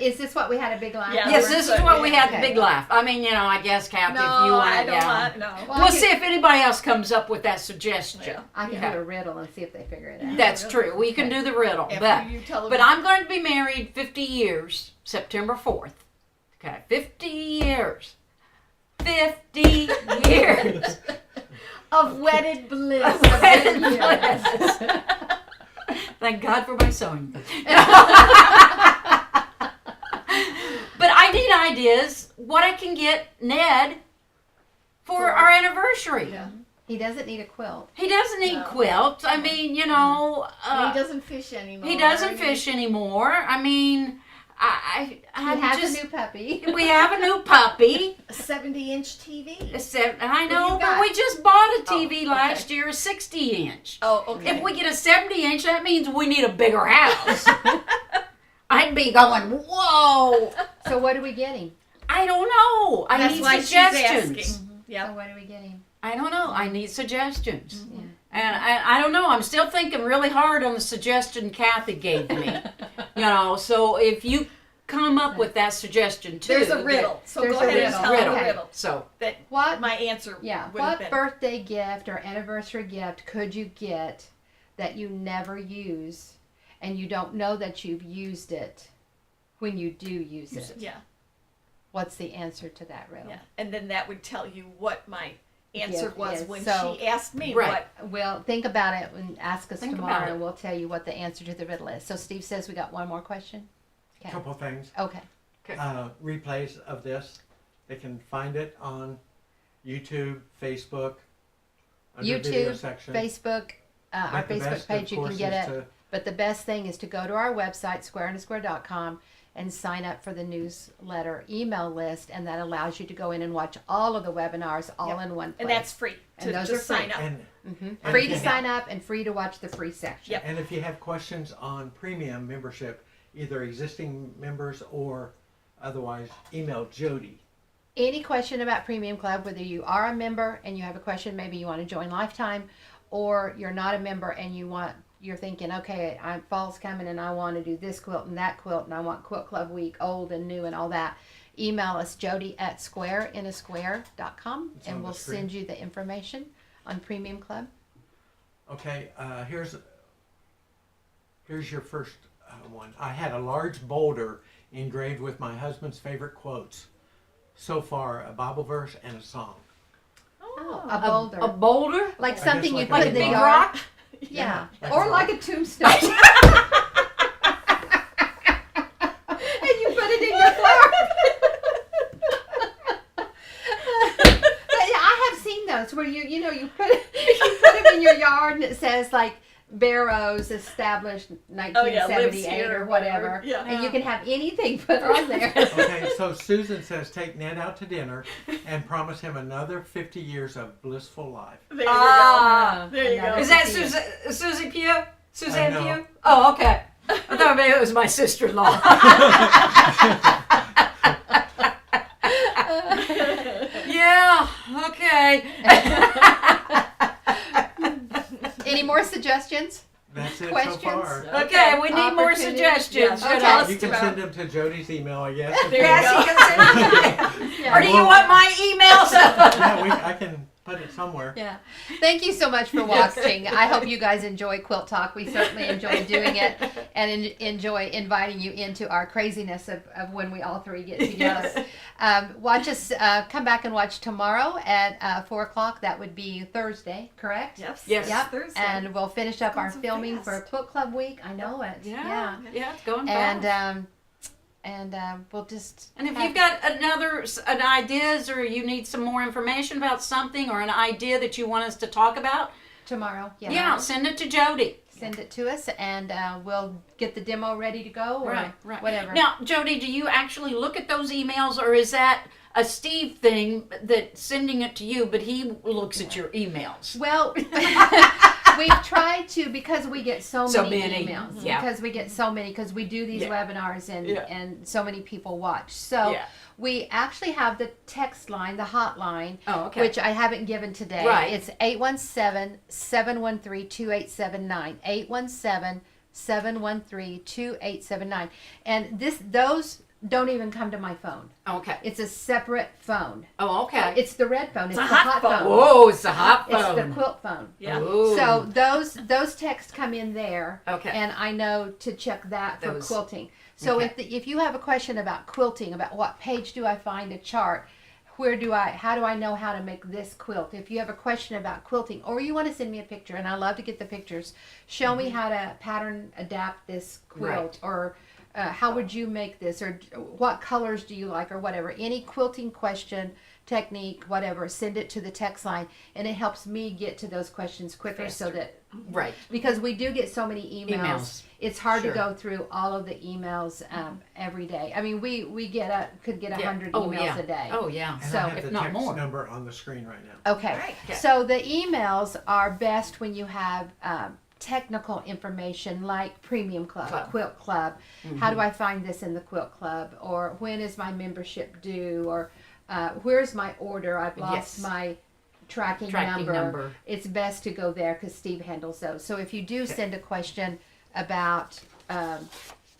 Is this what we had a big line? Yeah. Yes, this is what we had the Okay. big laugh. I mean, I guess Kathy, No, if you want I it, don't want. No. Well, We'll see if anybody else comes up with that suggestion. Yeah. I can Okay. do a riddle and see if they figure it out. That's true. We can do the riddle, After you tell them. but I'm going to be married 50 years, September 4th. Okay, 50 years. 50 years. Of wedded bliss. Thank God for my sewing. But I need ideas what I can get Ned for our anniversary. Yeah. He doesn't need a quilt. He doesn't need No. quilts. I mean, he doesn't fish anymore. he doesn't fish anymore. I mean, He has a new puppy. we have a new puppy. A 70-inch TV. I know, you but got? we just bought a Oh, TV okay. last year, a 60-inch. Oh, okay. If we get a 70-inch, that means we need a bigger house. I'd be going, whoa! So what are we getting? I don't know. I That's need why she's suggestions. asking. Yeah. So what are we getting? I don't know. I need suggestions. Yeah. And I don't know. I'm still thinking really hard on the suggestion Kathy gave me. So if you come up with that suggestion too. There's a riddle. So There's go a ahead and riddle. tell Riddle. the Okay. riddle. So That What? my answer Yeah. would have What been. birthday gift or anniversary gift could you get that you never use, and you don't know that you've used it when you do use it? Yeah. What's the answer to that riddle? Yeah. And then that would tell you what my answer Gift was is. when So- she asked me Right. what. Well, think about it and ask us Think about tomorrow, it. and we'll tell you what the answer to the riddle is. So Steve says we got one more question. Okay. Couple things. Okay. Replays of this. They can find it on YouTube, Facebook, under video YouTube, section. Facebook, our But the Facebook best, page, of you can course, get is it. to- But the best thing is to go to our website, squareandsquare.com, and sign up for the newsletter email list, and that allows you to go in and watch all of the webinars all Yep. in one place. And that's free And to those just are free. sign up. And, Mhm. And Free if to you sign up and free to watch the free section. Yep. and if you have questions on premium membership, either existing members or otherwise, email Jodi. Any question about Premium Club, whether you are a member and you have a question, maybe you want to join Lifetime, or you're not a member and you're thinking, okay, fall's coming and I want to do this quilt and that quilt and I want Quilt Club Week, old and new and all that. Email us, Jodi at squareinaSquare.com, It's and on the we'll screen. send you the information on Premium Club. Okay, here's your first one. I had a large boulder engraved with my husband's favorite quotes. So far, a Bible verse and a song. Oh, a boulder. A boulder? Like guess something you like put a in the big yard. rock? Yeah. Like Or a like rock. a tombstone. And you put it in your flower. I have seen those where you put them in your yard and it says like Barrows established lives 1978 here or whatever. Yeah. And you can have anything put on there. Okay, so Susan says take Ned out to dinner and promise him another 50 years of blissful life. There you Ah. go. There you go. Is that Susie Pugh? Suzanne I know. Pugh? Oh, okay. I thought maybe it was my sister-in-law. Yeah, okay. Any more suggestions? That's it Questions? so far. Okay, we need more Opportunity. suggestions. Yeah, you tell know. us You can about- send them to Jodi's email, I guess. if There you you Yes, want. you can send it. Yeah. Or do you want my email? Yeah, I can put it somewhere. Yeah. Thank you so much for watching. I hope you guys enjoy Quilt Talk. We certainly enjoy doing it and enjoy inviting you into our craziness of when we all three get together. Watch us, come back and watch tomorrow at 4 o'clock. That would be Thursday, correct? Yep. Yes. Yep. Thursday. And we'll finish up our so filming fast. for Quilt Club week. I know it. Yeah, it's going fast. And we'll just. And if have- you've got an ideas or you need some more information about something or an idea that you want us to talk about, tomorrow, yeah, send it to Jodi. send it to us, and we'll get the demo ready to go, or Right. whatever. Now, Jodi, do you actually look at those emails, or is that a Steve thing that sending it to you, but he looks at your emails? Well, we've tried to, because we get so many emails. Yeah. Because we get so many, because we do these Yeah. webinars and Yeah. and so many people watch. So Yeah. we actually have the text line, the hotline, Oh, okay. which I haven't given today. Right. It's 817-713-2879. 817-713-2879. And those don't even come to my phone. Okay. It's a separate phone. Oh, okay. It's the red phone. It's a the hot hot phone. phone. Whoa, it's a hot It's phone. the quilt phone. Yeah. Ooh. So those texts come in there, Okay. and I know to check that for Those- quilting. So okay. if you have a question about quilting, about what page do I find a chart, how do I know how to make this quilt? If you have a question about quilting, or you want to send me a picture, and I love to get the pictures, show me how to pattern adapt this quilt, Mm-hmm. Right. or how would you make this, or what colors do you like, or whatever. Any quilting question, technique, whatever, send it to the text line, and it helps me get to those questions quicker, so Faster. that, Right. because we do get so many emails. It's hard Sure. to go through all of the emails every day. I mean, we could get 100 Oh, emails yeah. a day. Oh, yeah. And So, I have if the not text more. number on the screen right now. Okay. Right. Okay. So the emails are best when you have technical information like Premium Club, Club. Quilt Club. How do I find this in the Quilt Club? Or when is my membership due? Or where's my order? I've lost Yes. my tracking Tracking number. It's best to go there because Steve handles those. So if you do send a question about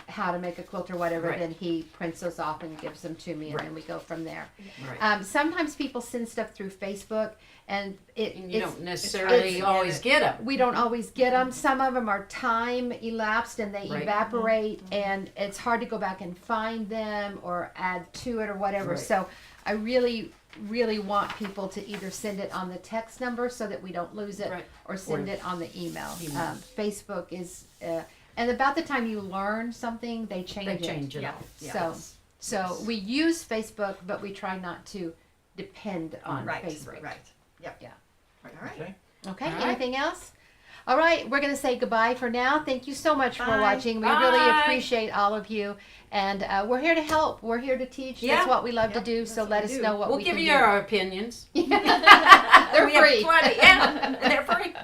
how to make a quilt or whatever, Right. then he prints those off and gives them to me, and then Right. we go from there. Right. Sometimes people send stuff through Facebook, and And you it's, don't necessarily always get them. we don't always get them. Some of them are time elapsed and they Right. evaporate, and it's hard to go back and find them or add to it or whatever. Right. So I really want people to either send it on the text number so that we don't lose it, Right. or send it on the email. Email. Facebook is, and about the time you learn something, they change They it. change it Yeah. all. So we use Facebook, but we try not to depend on Right. Facebook. Right. Yep. Yeah. All right. Okay. Okay, All right. anything else? All right, we're going to say goodbye for now. Thank you so much for Bye. watching. We really Bye. appreciate all of you. And we're here to help. We're here to teach. Yeah. That's what we love Yep, to do. that's So what let we us do. know what We'll we give can you do. our opinions. They're We have free. plenty. Yeah, they're free.